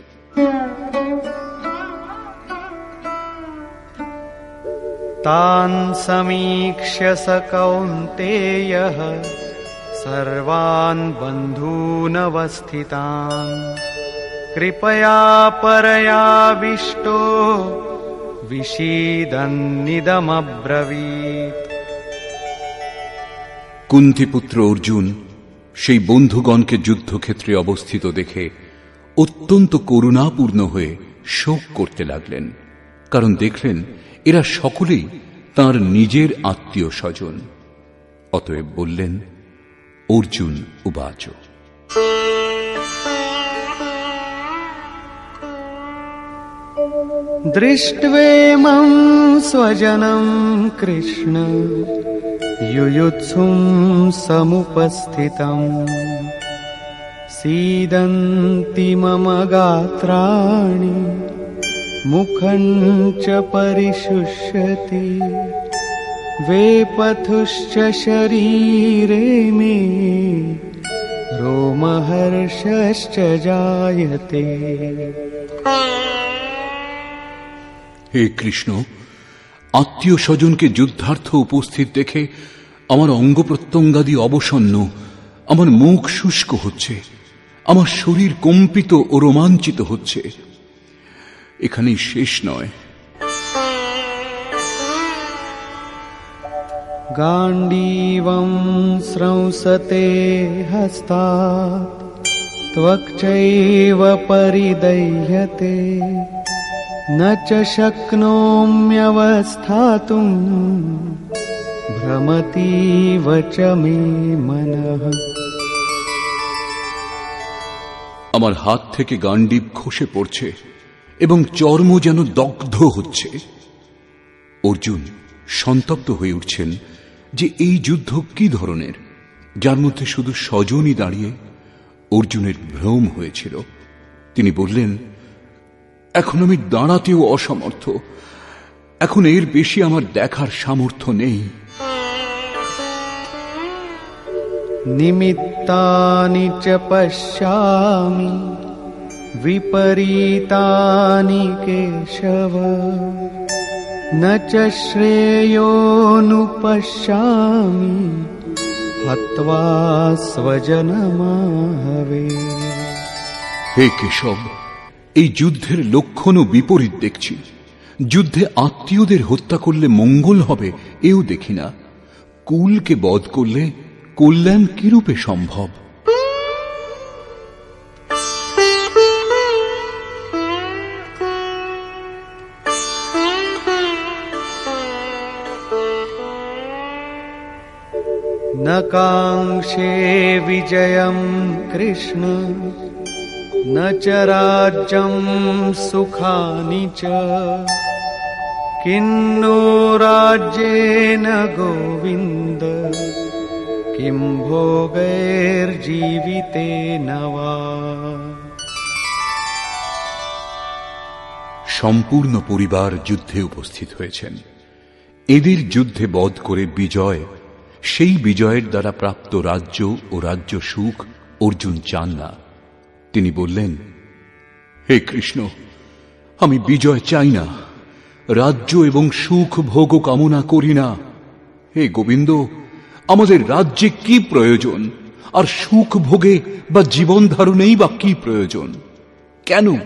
তান সমীক্ষ্য স কৌন্তেয়ঃ সর্বান বন্ধূনবস্থিতান কৃপয়া পরয়াবিষ্টো বিষীদন্নিদমব্রবীৎ। কুন্তিপুত্র অর্জুন সেই বন্ধুগণকে যুদ্ধক্ষেত্রে অবস্থিত দেখে অত্যন্ত করুণাপূর্ণ হয়ে শোক করতে লাগলেন, কারণ দেখলেন এরা সকলেই তাঁর নিজের আত্মীয় স্বজন। অতএব বললেন, অর্জুন উবাচ। দৃষ্ট্বেমং স্বজনম কৃষ্ণ युयुत्सुं समुपस्थितम् सीदन्ति मम गात्राणि मुखं च परिशुष्यति वेपथुश्च शरीरे मे रोमहर्षश्च जायते। হে কৃষ্ণ, আত্মীয় স্বজনকে যুদ্ধার্থ উপস্থিত দেখে আমার অঙ্গ প্রত্যঙ্গাদি অবসন্ন, আমার মুখ শুষ্ক হচ্ছে, আমার শরীর কম্পিত ও রোমাঞ্চিত হচ্ছে। এখানেই শেষ নয়। गाण्डीवं स्रंसते हस्तात् त्वक्चैव परिदह्यते न च शक्नोम्यवस्थातुं भ्रमतीव च मे मनः। আমার হাত থেকে গাণ্ডীব খসে পড়ছে এবং চর্ম যেন দগ্ধ হচ্ছে। অর্জুন সন্তপ্ত হয়ে উঠছেন যে এই যুদ্ধ কি ধরনের, যার মধ্যে শুধু স্বজনই দাঁড়িয়ে। অর্জুনের ভ্রম হয়েছিল। তিনি বললেন, এখন আমি দাঁড়াতেও অসমর্থ, এখন এর বেশি আমার দেখার সামর্থ্য নেই। निमित्तानि च पश्यामि विपरीतानि केशव न च श्रेयोनुपश्यामि हत्वा स्वजनमाहवे। হে কেশব, এই যুদ্ধের লক্ষণ ও বিপরীত দেখছি। যুদ্ধে আত্মীয়দের হত্যা করলে মঙ্গল হবে এও দেখি না। কুলকে বধ করলে কল্যাণ কিরূপে সম্ভব? न काङ्क्षे विजयं कृष्ण न च राज्यं सुखानि च किन्नो राज्येन गोविन्द किं भोगैर्जीवितेन वा। সম্পূর্ণ পরিবার যুদ্ধে উপস্থিত হয়েছেন। এদের যুদ্ধে বধ করে বিজয়, সেই বিজয়ের দ্বারা প্রাপ্ত রাজ্য ও রাজ্য সুখ অর্জুন চান না। তিনি বললেন, হে কৃষ্ণ, আমি বিজয় চাই না, রাজ্য এবং সুখ ভোগ কামনা করি না। হে গোবিন্দ, আমাদের রাজ্যে কি প্রয়োজন, আর সুখ ভোগে বা জীবন ধারণেই বা কি প্রয়োজন? কেন?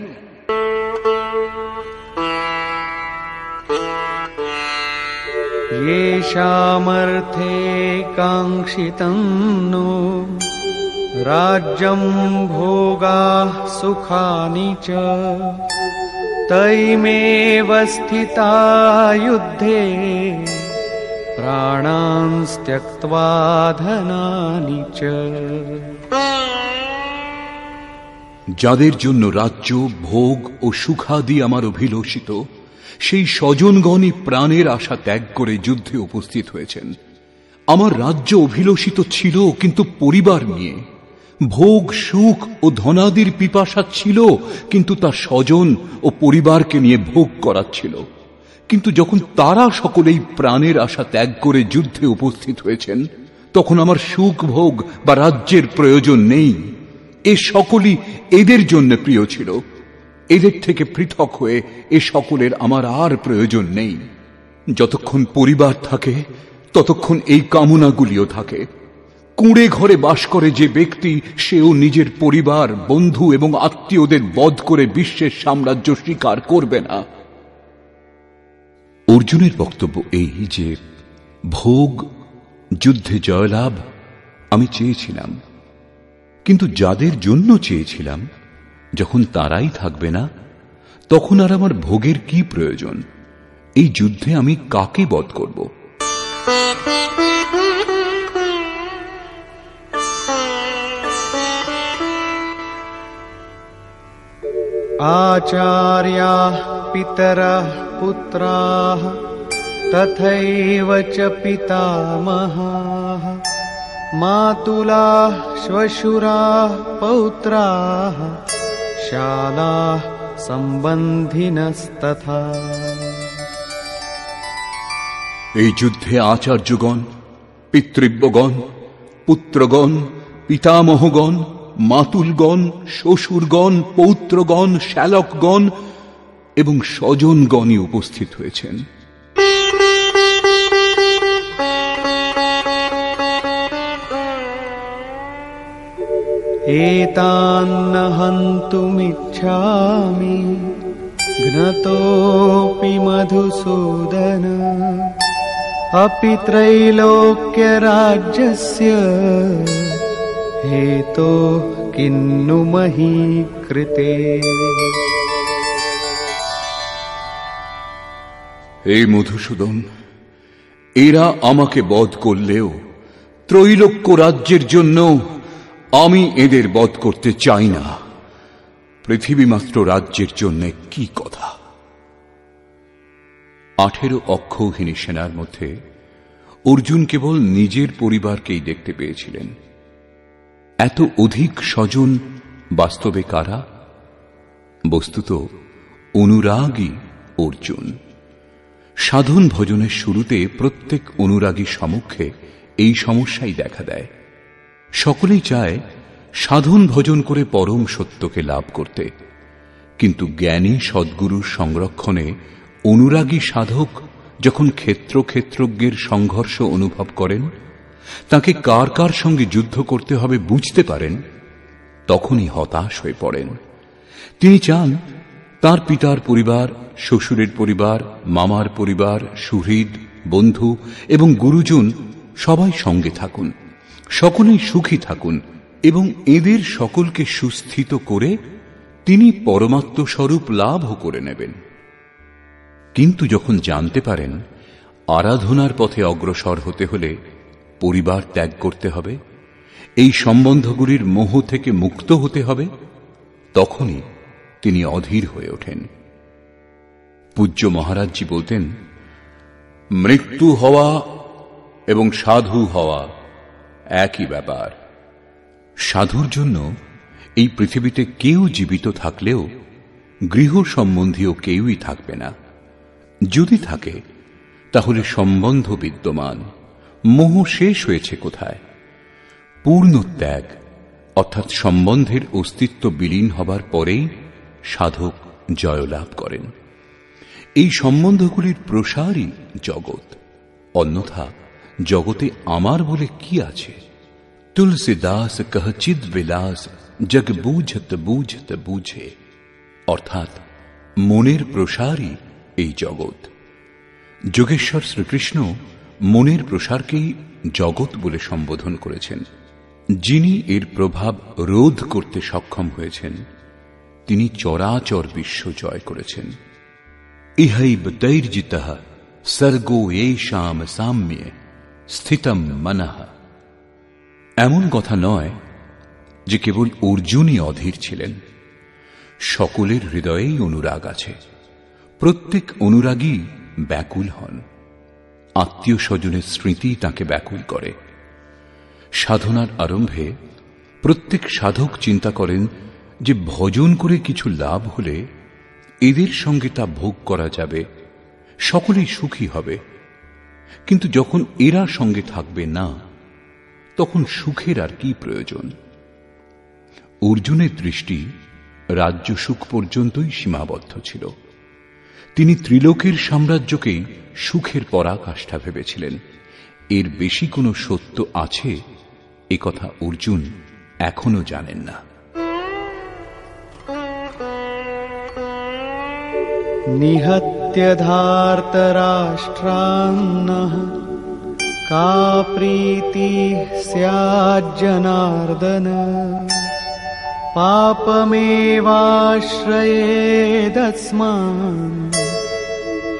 येषामर्थे काङ्क्षितं नो राज्यं भोगाः सुखानि च तैमेव स्थिता युद्धे प्राणांस् त्यक्त्वा धनानि च। যাদের জন্য রাজ্য ভোগ ও সুখাদি আমার অভিলষিত, সেই স্বজনগণই প্রাণের আশা ত্যাগ করে যুদ্ধে উপস্থিত হয়েছেন। আমার রাজ্য অভিলষিত ছিল কিন্তু পরিবার নিয়ে, ভোগ সুখ ও ধনাদির পিপাসা ছিল কিন্তু তার স্বজন ও পরিবারকে নিয়ে ভোগ করাচ্ছিল। কিন্তু যখন তারা সকলেই প্রাণের আশা ত্যাগ করে যুদ্ধে উপস্থিত হয়েছেন, তখন আমার সুখ ভোগ বা রাজ্যের প্রয়োজন নেই। এ সকলই এদের জন্য প্রিয় ছিল। এদের থেকে পৃথক হয়ে এ সকলের আমার আর প্রয়োজন নেই। যতক্ষণ পরিবার থাকে ততক্ষণ এই কামনাগুলিও থাকে। কুঁড়ে ঘরে বাস করে যে ব্যক্তি, সেও নিজের পরিবার, বন্ধু এবং আত্মীয়দের বধ করে বিশ্বের সাম্রাজ্য স্বীকার করবে না। অর্জুনের বক্তব্য এই যে ভোগ, যুদ্ধে জয়লাভ আমি চেয়েছিলাম, কিন্তু যাদের জন্য চেয়েছিলাম যখন তারাই থাকবে না, তখন আর আমার ভোগের কি প্রয়োজন? এই যুদ্ধে আমি কাকে বধ করব? आचार्याः पितरः पुत्राः तथैव च पितामहाः मातुलाः श्वशुराः पौत्राः शालाः सम्बन्धिनस्तथा। এই যুদ্ধে আচার্যগণ, পিতৃব্যগণ, পুত্রগণ, পিতামহগণ, মাতুলগণ, শ্বশুরগণ, পৌত্রগণ, শ্যালকগণ এবং স্বজনগণই উপস্থিত হয়েছেন। एतान्न हन्तुमिच्छामि घ्नतोऽपि मधुसूदन अपि त्रैलोक्यराज्यस्य हेतोः किन्नु मही कृते। হে মধুসূদন, এরা আমাকে বধ করলেও ত্রৈলোক্য রাজ্যের জন্য আমি এদের বধ করতে চাই না। পৃথিবী মাত্র রাজ্যের জন্য কি কথা। 18 অক্ষৌহিনী সেনার মধ্যে অর্জুন কেবল নিজের পরিবারকেই দেখতে পেয়েছিলেন। এত অধিক স্বজন বাস্তবে কারা? বস্তুত অনুরাগী অর্জুন। সাধন ভজনের শুরুতে প্রত্যেক অনুরাগী সম্মুখে এই সমস্যাই দেখা দেয়। সকলেই চায় সাধন ভজন করে পরম সত্যকে লাভ করতে, কিন্তু জ্ঞানী সদ্গুরুর সংরক্ষণে অনুরাগী সাধক যখন ক্ষেত্রজ্ঞের সংঘর্ষ অনুভব করেন, তাকে কার কার সঙ্গে যুদ্ধ করতে হবে বুঝতে পারেন, তখনই হতাশ হয়ে পড়েন। তিনি চান তার পিতার পরিবার, শ্বশুরের পরিবার, মামার পরিবার, সুহৃদ, বন্ধু এবং গুরুজন সবাই সঙ্গে থাকুন, সকলেই সুখী থাকুন এবং এদের সকলকে সুস্থিত করে তিনি পরমাত্মস্বরূপ লাভও করে নেবেন। কিন্তু যখন জানতে পারেন আরাধনার পথে অগ্রসর হতে হলে পরিবার ত্যাগ করতে হবে, এই সম্বন্ধগুলির মোহ থেকে মুক্ত হতে হবে, তখনই তিনি অধীর হয়ে ওঠেন। পূজ্য মহারাজজি বলতেন, মৃত্যু হওয়া এবং সাধু হওয়া একই ব্যাপার। সাধুর জন্য এই পৃথিবীতে কেউ জীবিত থাকলেও গৃহ সম্বন্ধীয় কেউই থাকবে না। যদি থাকে তাহলে সম্বন্ধ বিদ্যমান, মোহ শেষ হয়েছে কোথায়? পূর্ণ ত্যাগ অর্থাৎ সম্বন্ধের অস্তিত্ব বিলীন হবার পরেই সাধক জয়লাভ করেন। এই সম্বন্ধগুলির প্রসারই জগৎ, অন্যথা জগতে আমার বলে কি আছে? তুলসীদাস কহ চিদ বিলাস জগ বুঝত বুঝত বুঝে, অর্থাৎ মনের প্রসারই এই জগৎ। যোগেশ্বর শ্রীকৃষ্ণ মনের প্রসারকেই জগৎ বলে সম্বোধন করেছেন। যিনি এর প্রভাব রোধ করতে সক্ষম হয়েছেন, তিনি চরাচর বিশ্ব জয় করেছেন। ইহৈব তৈর্জিতঃ সর্গো এষাম সাম্যে স্থিতম মনঃ। এমন কথা নয় যে কেবল অর্জুনই অধীর ছিলেন। সকলের হৃদয়েই অনুরাগ আছে। প্রত্যেক অনুরাগী ব্যাকুল হন। আত্মীয় স্বজনের স্মৃতি তাকে ব্যাকুল করে। সাধনার আরম্ভে প্রত্যেক সাধক চিন্তা করেন যে ভজন করে কিছু লাভ হলে এদের সঙ্গে তা ভোগ করা যাবে, সকলেই সুখী হবে। কিন্তু যখন এরা সঙ্গে থাকবে না, তখন সুখের আর কি প্রয়োজন? অর্জুনের দৃষ্টি রাজ্য সুখ পর্যন্তই সীমাবদ্ধ ছিল। তিনি ত্রিলোকের সাম্রাজ্যকেই সুখের পরাকাষ্ঠা ভেবেছিলেন। এর বেশি কোনো সত্য আছে একথা অর্জুন এখনো জানেন না। নিহত্য ধার্তরাষ্ট্রান্নঃ কা প্রীতি স্যাজ্জনার্দন পাপমেবাশ্রয়েদস্মান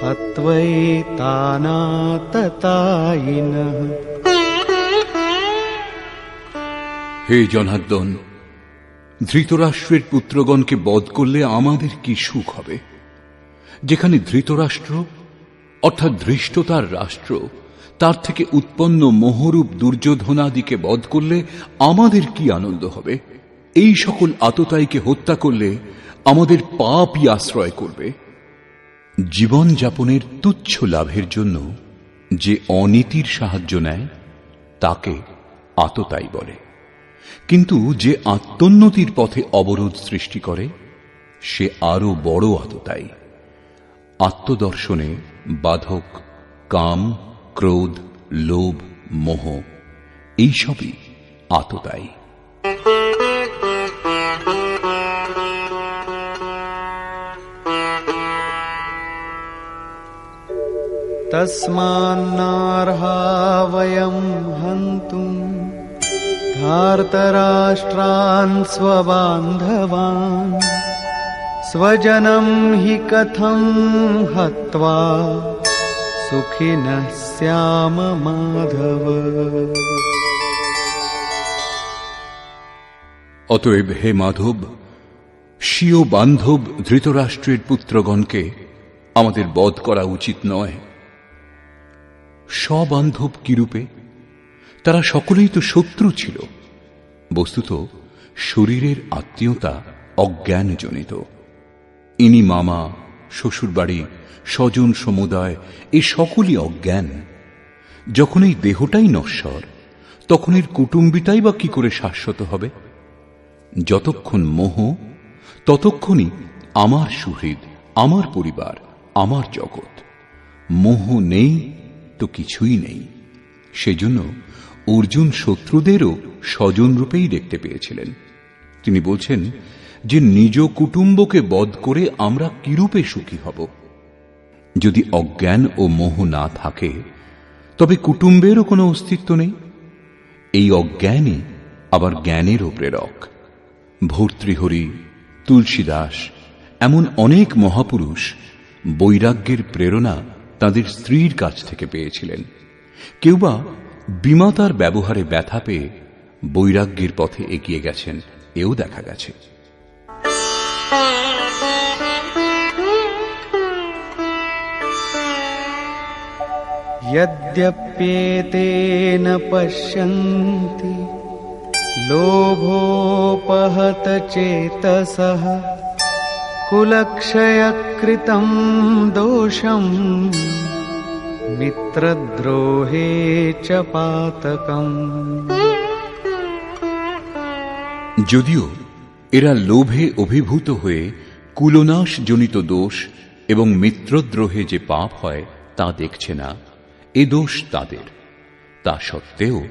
হত্বৈতানাততায়িনঃ। হে জনার্দন, ধৃতরাষ্ট্রের পুত্রগণকে বধ করলে আমাদের কি সুখ হবে? যেখানে ধৃতরাষ্ট্র অর্থাৎ ধৃষ্টতার রাষ্ট্র তার থেকে উৎপন্ন মোহরূপ দুর্যোধনাদিকে বধ করলে আমাদের কি আনন্দ হবে? এই সকল আততায়ীকে হত্যা করলে আমাদের পাপই আশ্রয় করবে। জীবন যাপনের তুচ্ছ লাভের জন্য যে অনীতির সাহায্য নেয় তাকে আততায়ী বলে, কিন্তু যে আত্মোন্নতির পথে অবরোধ সৃষ্টি করে সে আরো বড় আততায়ী। আত্মদর্শনে বাধক কাম, ক্রোধ, লোভ, মোহ এইসবই আততায়ী। তস্মান্নার্হা বয়ম হন্তুম ধার্তরাষ্ট্রান স্ববান্ধবান স্বজনম হি কথম হত্বা সুখিনঃ স্যাম মাধব। অতএব হে মাধব, স্বীয় বান্ধব ধৃতরাষ্ট্রের পুত্রগণকে আমাদের বধ করা উচিত নয়। স্ববান্ধব কিরূপে? তারা সকলেই তো শত্রু ছিল। বস্তুত শরীরের আত্মীয়তা অজ্ঞানজনিত। ইনি মামা, শ্বশুরবাড়ি, স্বজন সমুদায় এ সকলই অজ্ঞান। যখন এই দেহটাই নশ্বর, তখন এর কুটুম্বিতাই বা কি করে শাশ্বত হবে? যতক্ষণ মোহ, ততক্ষণই আমার সুহৃদ, আমার পরিবার, আমার জগৎ। মোহ নেই তো কিছুই নেই। সেজন্য অর্জুন শত্রুদেরও স্বজন রূপেই দেখতে পেয়েছিলেন। তিনি বলছেন যে নিজ কুটুম্বকে বধ করে আমরা কিরূপে সুখী হব? যদি অজ্ঞান ও মোহ না থাকে তবে কুটুম্বেরও কোনো অস্তিত্ব নেই। এই অজ্ঞানই আবার জ্ঞানেরও প্রেরক। ভর্তৃহরি, তুলসীদাস এমন অনেক মহাপুরুষ বৈরাগ্যের প্রেরণা তাদের স্ত্রীর কাছ থেকে পেয়েছিলেন। কেউ বা বিমাতার ব্যবহারে ব্যথা পেয়ে বৈরাগ্যের পথে এগিয়ে গেছেন, এও দেখা গেছে। यद्यप्येतेन पश्यन्ति लोभोपहत चेतसः कुलक्षयकृतं दोषं मित्रद्रोहे च पातकम्। যদিও এরা লোভে অভিভূত হয়ে কুলনাশ জনিত দোষ এবং মিত্রদ্রোহে যে পাপ হয় তা দেখছে না, এ দোষ তাদের। তা সত্ত্বেও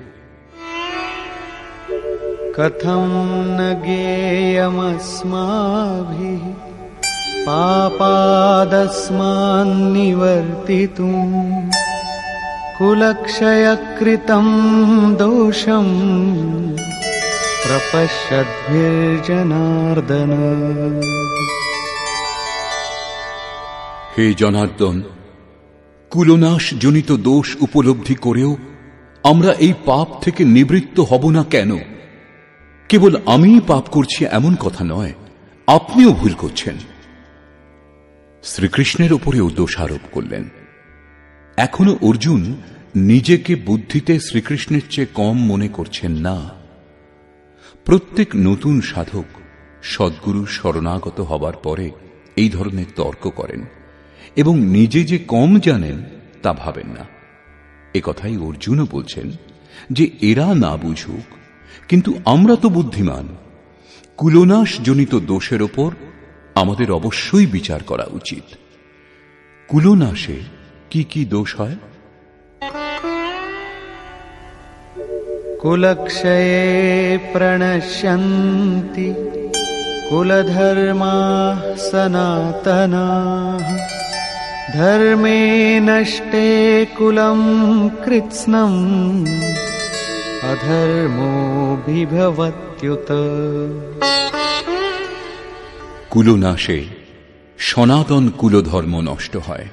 কথম ন জ্ঞেয়মস্মাভিঃ পাপাদস্মাन् নিবর্তিতুম কুলক্ষয়কৃতম দোষম প্রপশ্যদ্ভির্জনার্দন। হে জনার্দন, কুলনাশ জনিত দোষ উপলব্ধি করেও আমরা এই পাপ থেকে নিবৃত্ত হব না কেন? কেবল আমিই পাপ করছি এমন কথা নয়, আপনিও ভুল করছেন। শ্রীকৃষ্ণের উপরেও দোষারোপ করলেন। এখনো অর্জুন নিজেকে বুদ্ধিতে শ্রীকৃষ্ণের চেয়ে কম মনে করছেন না। প্রত্যেক নতুন সাধক সদ্গুরু শরণাগত হবার পরে এই ধরনের তর্ক করেন এবং নিজে যে কম জানেন তা ভাবেন না। এ কথাই অর্জুনও বলছেন যে এরা না বুঝুক, কিন্তু আমরা তো বুদ্ধিমান। কুলনাশ জনিত দোষের ওপর আমাদের অবশ্যই বিচার করা উচিত। কুলনাশে কি কি দোষ হয়? কুলক্ষয়ে প্রণশ্যন্তি কুলধর্মাঃ সনাতনাঃ ধর্মে নষ্টে কুলম কৃৎস্নম অধর্মো বিভবত্যুত। কুলনাশে সনাতন কুলধর্ম নষ্ট হয়।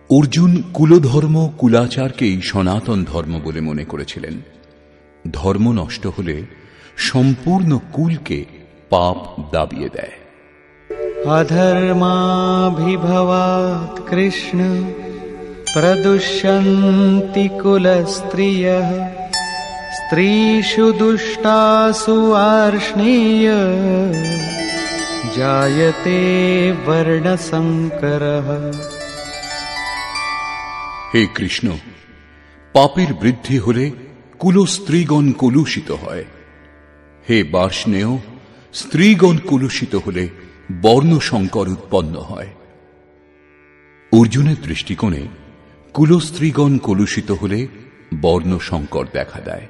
অর্জুন কুলধর্ম, কুলাচারকেই সনাতন ধর্ম বলে মনে করেছিলেন। ধর্ম নষ্ট হলে সম্পূর্ণ কুলকে পাপ দাবিয়ে দেয়। অধর্মাভিভবাৎ কৃষ্ণ प्रदुष्यन्ति कुलस्त्रियः स्त्रीषु दुष्टासु वार्ष्णेय जायते वर्णसंकरः। हे কৃষ্ণ, পাপের বৃদ্ধি হলে কুলস্ত্রীগণ কলুষিত হয়। হে বার্ষ্ণেয়, স্ত্রীগণ কলুষিত হলে বর্ণ সংকর উৎপন্ন হয়। অর্জুনের দৃষ্টিকোণে কুলস্ত্রীগণ কলুষিত হলে বর্ণ সংকর দেখা দেয়,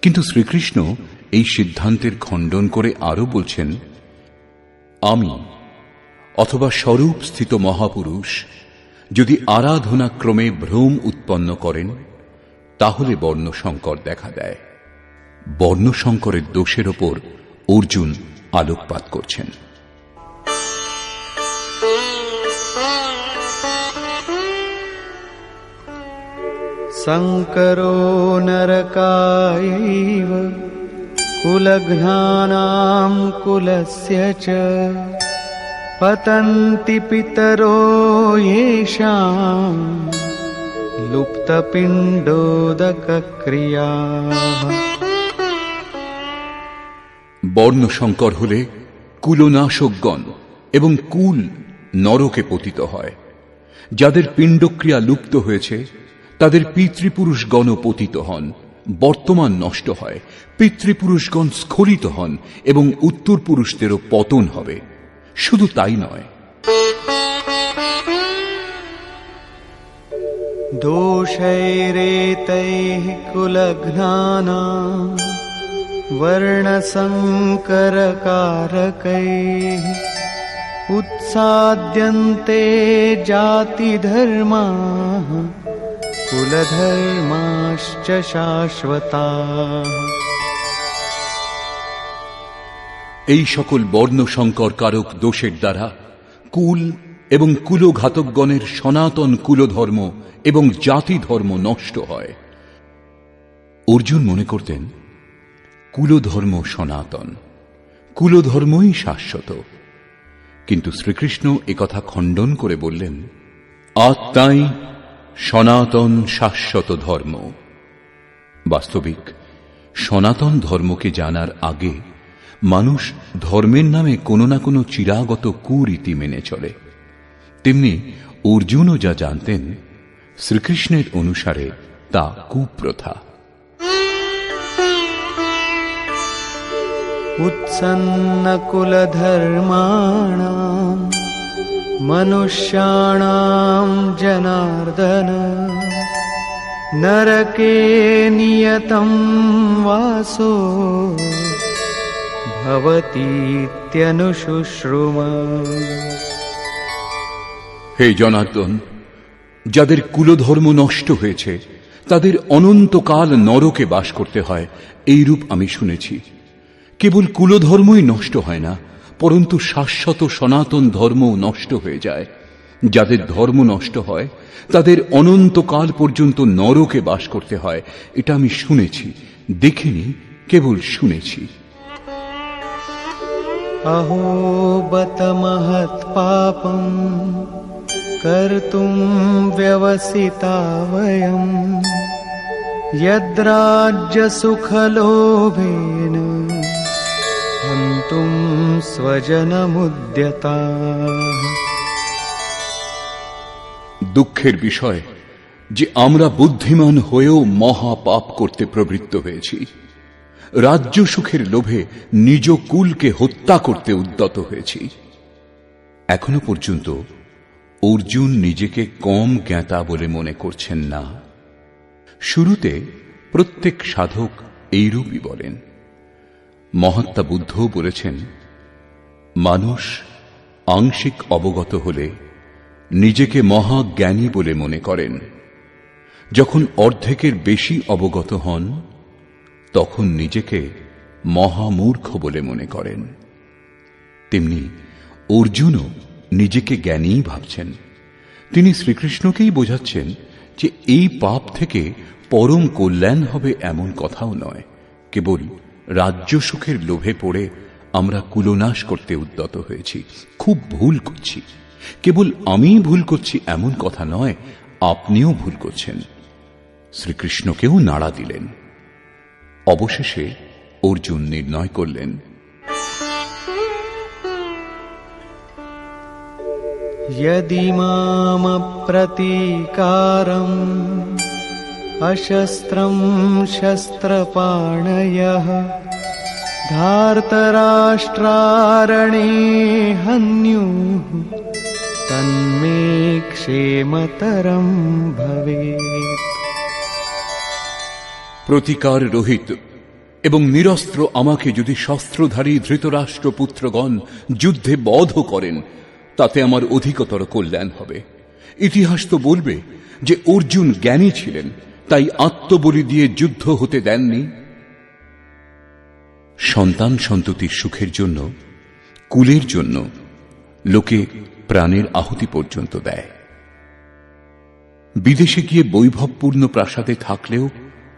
কিন্তু শ্রীকৃষ্ণ এই সিদ্ধান্তের খণ্ডন করে আরো বলছেন, আমি অথবা স্বরূপ স্থিত মহাপুরুষ যদি আরাধনা ক্রমে ভ্রম উৎপন্ন করেন তাহলে বর্ণ সংকর দেখা দেয়। বর্ণ সংকরের দোষের ওপর অর্জুন আলোকপাত করছেন। संकरो नरकायैव कुलघ्नानां कुलस्य च पतन्ति पितरो येषां लुप्तपिण्डोदकक्रियाः। বর্ণ সংকর হলে কুলনাশকগণ এবং কুল নরকে পতিত হয়। যাদের পিণ্ডক্রিয়া লুপ্ত হয়েছে তাদের পিতৃপুরুষগণ পতিত হন, বর্তমান নষ্ট হয়, পিতৃপুরুষগণ স্খলিত হন এবং উত্তর পুরুষদেরও পতন হবে। শুধু তাই নয়, दोषैरेतैः कुलघ्नानां वर्णसंकरकारकैः उत्साद्यन्ते जातिधर्माः कुलधर्माश्च शाश्वताः। এই সকল বর্ণ সংকর কারক দোষের দ্বারা কুল এবং কুলঘাতকগণের সনাতন কুলধর্ম এবং জাতি ধর্ম নষ্ট হয়। অর্জুন মনে করতেন কুলধর্ম সনাতন, কুলধর্মই শাশ্বত, কিন্তু শ্রীকৃষ্ণ একথা খণ্ডন করে বললেন, আত্মাই সনাতন শাশ্বত ধর্ম। বাস্তবিক সনাতন ধর্মকে জানার আগে মানুষ ধর্মের নামে কোনো না কোনো চিরাগত কুরীতি মেনে চলে। তেমনি অর্জুনও যা জানতেন শ্রীকৃষ্ণের অনুসারে তা কুপ্রথা। उत्सन्नकुलधर्माणां मनुष्याणां जनार्दन नरके नियतं वासो भवतीत्यनुशुश्रुमा। হে জনার্দন, যাদের কুলধর্ম নষ্ট হয়েছে তাদের অনন্তকাল নরকে বাস করতে হয়, এইরূপ আমি শুনেছি। কেবল কুলধর্মই নষ্ট হয় না, পরন্তু শাশ্বত সনাতন ধর্মও নষ্ট হয়ে যায়। যাদের ধর্ম নষ্ট হয় তাদের অনন্তকাল পর্যন্ত নরকে বাস করতে হয়, এটা আমি শুনেছি, দেখিনি, কেবল শুনেছি। अहो बत महत्पापं कर्तुं व्यवसिता वयं यद्राज्यसुखलोभेन हन्तुं स्वजनमुद्यताः। দুঃখের বিষয় যে আমরা বুদ্ধিমান হয়েও মহা পাপ করতে প্রবৃত্ত হয়েছি। রাজ্য সুখের লোভে নিজ কুলকে হত্যা করতে উদ্যত হয়েছি। এখনো পর্যন্ত অর্জুন নিজেকে কম জ্ঞাতা বলে মনে করছেন না। শুরুতে প্রত্যেক সাধক এইরূপই বলেন। মহাত্মা বুদ্ধও বলেছেন, মানুষ আংশিক অবগত হলে নিজেকে মহাজ্ঞানী বলে মনে করেন, যখন অর্ধেকের বেশি অবগত হন তখন নিজেকে মহামূর্খ বলে মনে করেন। তেমনি অর্জুনও নিজেকে জ্ঞানীই ভাবছেন। তিনি শ্রীকৃষ্ণকেই বোঝাচ্ছেন যে এই পাপ থেকে পরম কল্যাণ হবে এমন কথাও নয়, কেবল রাজ্য সুখের লোভে পড়ে আমরা কুলনাশ করতে উদ্যত হয়েছি, খুব ভুল করছি। কেবল আমিই ভুল করছি এমন কথা নয়, আপনিও ভুল করছেন। শ্রীকৃষ্ণকেও নাড়া দিলেন। অবশেষে অর্জুন নির্ণয় করলেন, यदि मामप्रतीकारम् अशस्त्रम् शस्त्रपाणयः धार्तराष्ट्रारणे हन्युः तन्मे क्षेमतरम् भवेत्। প্রতিকার রহিত এবং নিরস্ত্র আমাকে যদি শস্ত্রধারী ধৃতরাষ্ট্রপুত্রগণ যুদ্ধে বধ করেন, তাতে আমার অধিকতর কল্যাণ হবে। ইতিহাস তো বলবে যে অর্জুন জ্ঞানী ছিলেন, তাই আত্মবলি দিয়ে যুদ্ধ হতে দেননি। সন্তান সন্ততির সুখের জন্য, কুলের জন্য লোকে প্রাণের আহুতি পর্যন্ত দেয়। বিদেশে গিয়ে বৈভবপূর্ণ প্রাসাদে থাকলেও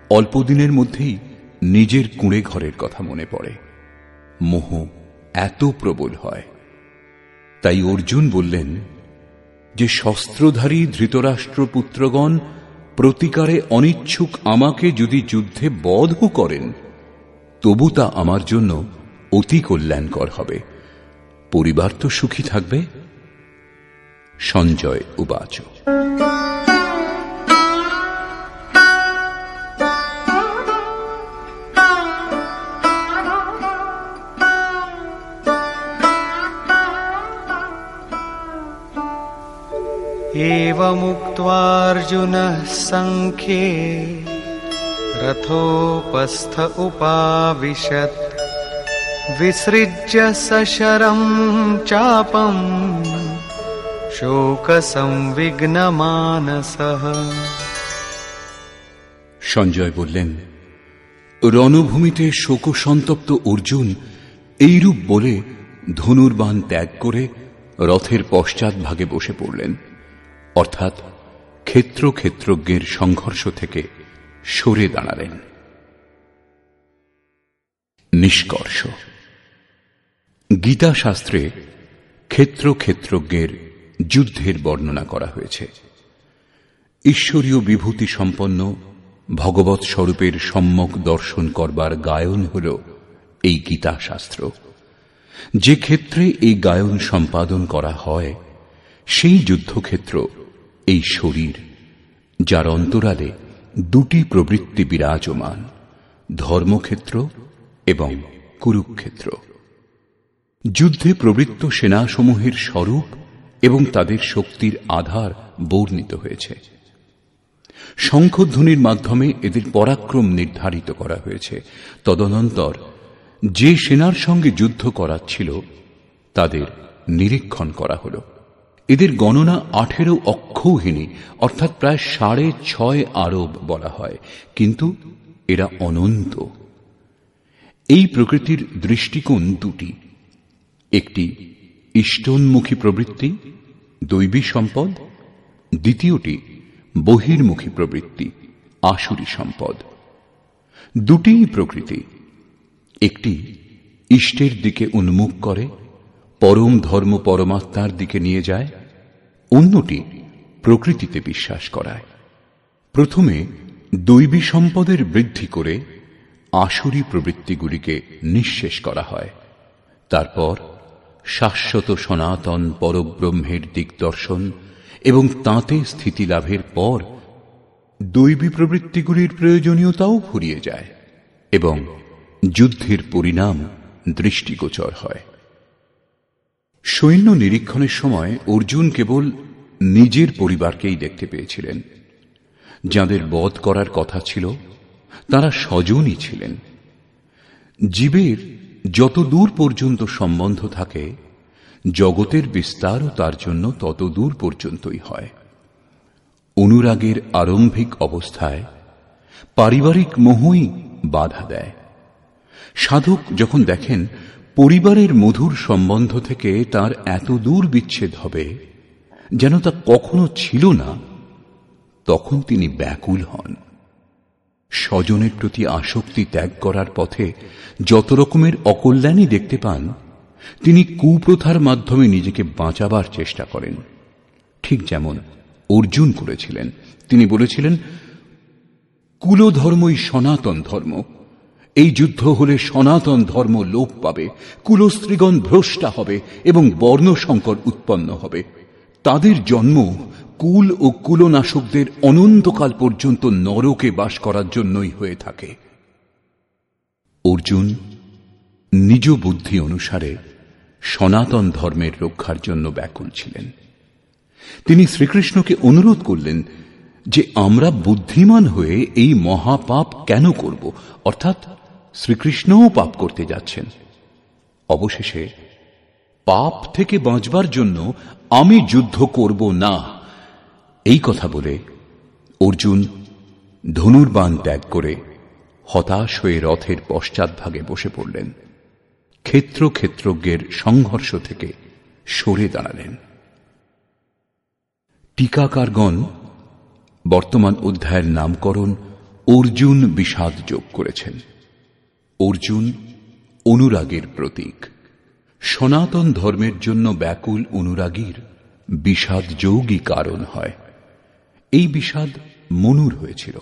অল্পদিনের মধ্যেই নিজের কুঁড়ে ঘরের কথা মনে পড়ে। মোহ এত প্রবল হয়। তাই অর্জুন বললেন যে শস্ত্রধারী ধৃতরাষ্ট্রপুত্রগণ প্রতিকারে অনিচ্ছুক আমাকে যদি যুদ্ধে বধ করেন, তবু তা আমার জন্য অতি কল্যাণকর হবে। পরিবার তো সুখী থাকবে। সঞ্জয় উবাচ। एवमुक्त्वार्जुनः सङ्ख्ये रथोपस्थ उपाविशत् विसृज्य सशरं चापम् शोकसंविघ्नमानसः। সঞ্জয় বললেন, রণভূমিতে শোকসন্তপ্ত অর্জুন এইরূপ বলে ধনুর্বাণ ত্যাগ করে রথের পশ্চাৎ ভাগে বসে পড়লেন, অর্থাৎ ক্ষেত্রজ্ঞের সংঘর্ষ থেকে সরে দাঁড়ালেন। নিষ্কর্ষ। গীতা শাস্ত্রে ক্ষেত্রজ্ঞের যুদ্ধের বর্ণনা করা হয়েছে। ঈশ্বরীয় বিভূতি সম্পন্ন ভগবৎ স্বরূপের সম্যক দর্শন করবার গায়ন হল এই গীতা শাস্ত্র। যে ক্ষেত্রে এই গায়ন সম্পাদন করা হয়, সেই যুদ্ধক্ষেত্র এই শরীর, যার অন্তরালে দুটি প্রবৃত্তি বিরাজমান, ধর্মক্ষেত্র এবং কুরুক্ষেত্র। যুদ্ধে প্রবৃত্ত সেনাসমূহের স্বরূপ এবং তাদের শক্তির আধার বর্ণিত হয়েছে। শঙ্খধ্বনির মাধ্যমে এদের পরাক্রম নির্ধারিত করা হয়েছে। তদনন্তর যে সেনার সঙ্গে যুদ্ধ করাচ্ছিল তাদের নিরীক্ষণ করা হল। এদের গণনা 18 অক্ষৌহিনী, অর্থাৎ প্রায় 6.5 আরব বলা হয়, কিন্তু এরা অনন্ত। এই প্রকৃতির দৃষ্টিকোণ দুটি, একটি ইষ্টন্মুখী প্রবৃত্তি, দৈবী সম্পদ, দ্বিতীয়টি বহির্মুখী প্রবৃত্তি, আসুরী সম্পদ। দুটিই প্রকৃতি, একটি ইষ্টের দিকে উন্মুখ করে, পরম ধর্ম পরমাত্মার দিকে নিয়ে যায়, অন্যটি প্রকৃতিতে বিশ্বাস করায়। প্রথমে দৈবী সম্পদের বৃদ্ধি করে আসুরী প্রবৃত্তিগুলিকে নিঃশেষ করা হয়। তারপর শাশ্বত সনাতন পরব্রহ্মের দিকদর্শন এবং তাঁতে স্থিতি লাভের পর দৈবী প্রবৃত্তিগুলির প্রয়োজনীয়তাও ফুরিয়ে যায় এবং যুদ্ধের পরিণাম দৃষ্টিগোচর হয়। সৈন্য নিরীক্ষণের সময় অর্জুন কেবল নিজের পরিবারকেই দেখতে পেয়েছিলেন। যাঁদের বধ করার কথা ছিল তাঁরা স্বজনই ছিলেন। জীবের যত দূর পর্যন্ত সম্বন্ধ থাকে, জগতের বিস্তারও তার জন্য তত দূর পর্যন্তই হয়। অনুরাগের আরম্ভিক অবস্থায় পারিবারিক মোহই বাধা দেয়। সাধক যখন দেখেন পরিবারের মধুর সম্বন্ধ থেকে তার এত দূর বিচ্ছেদ হবে যেন তা কখনো ছিল না, তখন তিনি ব্যাকুল হন। স্বজনের প্রতি আসক্তি ত্যাগ করার পথে যত রকমের অকল্যাণই দেখতে পান, তিনি কুপ্রথার মাধ্যমে নিজেকে বাঁচাবার চেষ্টা করেন। ঠিক যেমন অর্জুন করেছিলেন। তিনি বলেছিলেন, কুলধর্মই সনাতন ধর্ম। এই যুদ্ধ হলে সনাতন ধর্ম লোপ পাবে, কুলস্ত্রীগণ ভ্রষ্টা হবে এবং বর্ণসংকর উৎপন্ন হবে। তাদের জন্ম কুল ও কুলনাশকদের অনন্তকাল পর্যন্ত নরকে বাস করার জন্যই হয়ে থাকে। অর্জুন নিজ বুদ্ধি অনুসারে সনাতন ধর্মের রক্ষার জন্য ব্যাকুল ছিলেন। তিনি শ্রীকৃষ্ণকে অনুরোধ করলেন যে আমরা বুদ্ধিমান হয়ে এই মহাপাপ কেন করব, অর্থাৎ শ্রীকৃষ্ণও পাপ করতে যাচ্ছেন। অবশেষে পাপ থেকে বাঁচবার জন্য আমি যুদ্ধ করব না, এই কথা বলে অর্জুন ধনুর্বাণ ত্যাগ করে হতাশ হয়ে রথের পশ্চাৎভাগে বসে পড়লেন। ক্ষেত্রজ্ঞের সংঘর্ষ থেকে সরে দাঁড়ালেন। টিকাকারগণ বর্তমান অধ্যায়ের নামকরণ অর্জুন বিষাদ যোগ করেছেন। অর্জুন অনুরাগের প্রতীক। সনাতন ধর্মের জন্য ব্যাকুল অনুরাগীর বিষাদ যোগই কারণ হয়। এই বিষাদ মনুর হয়েছিল।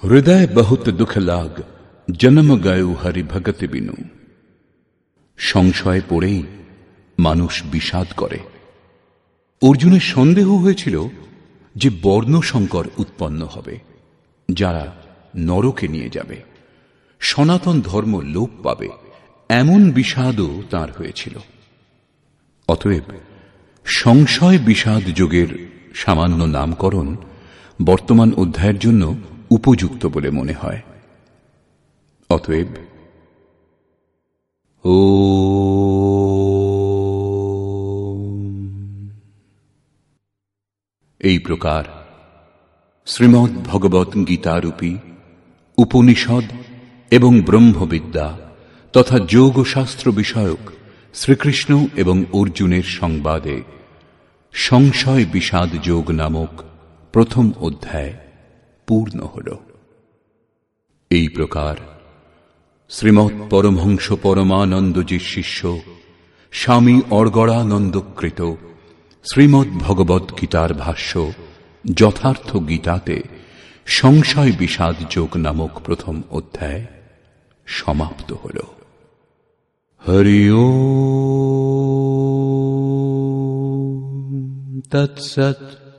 হৃদয় বহুত দুঃখ লাগ, জন্ম গয়ো হরি ভগত বিনু। সংশয় পড়েই মানুষ বিষাদ করে। অর্জুনের সন্দেহ হয়েছিল যে বর্ণসংকর উৎপন্ন হবে, যারা নরকে নিয়ে যাবে, সনাতন ধর্ম লোপ পাবে, এমন বিষাদও তাঁর হয়েছিল। অতএব সংশয় বিষাদ যোগের সামান্য নামকরণ বর্তমান অধ্যায়ের জন্য উপযুক্ত বলে মনে হয়। অতএব এই প্রকার শ্রীমদ্ ভগবৎ গীতারূপী উপনিষদ এবং ব্রহ্মবিদ্যা তথা যোগশাস্ত্র বিষয়ক শ্রীকৃষ্ণ এবং অর্জুনের সংবাদে সংশয় বিষাদ যোগ নামক প্রথম অধ্যায় পূর্ণ হল। এই প্রকার শ্রীমৎ পরমহংস পরমানন্দজির শিষ্য স্বামী অর্গড়ানন্দকৃত শ্রীমদ্ ভগবৎ গীতার ভাষ্য যথার্থ গীতাতে সংশয় বিষাদ যোগ নামক প্রথম অধ্যায় সমাপ্ত হল। হরি ওম তৎসৎ।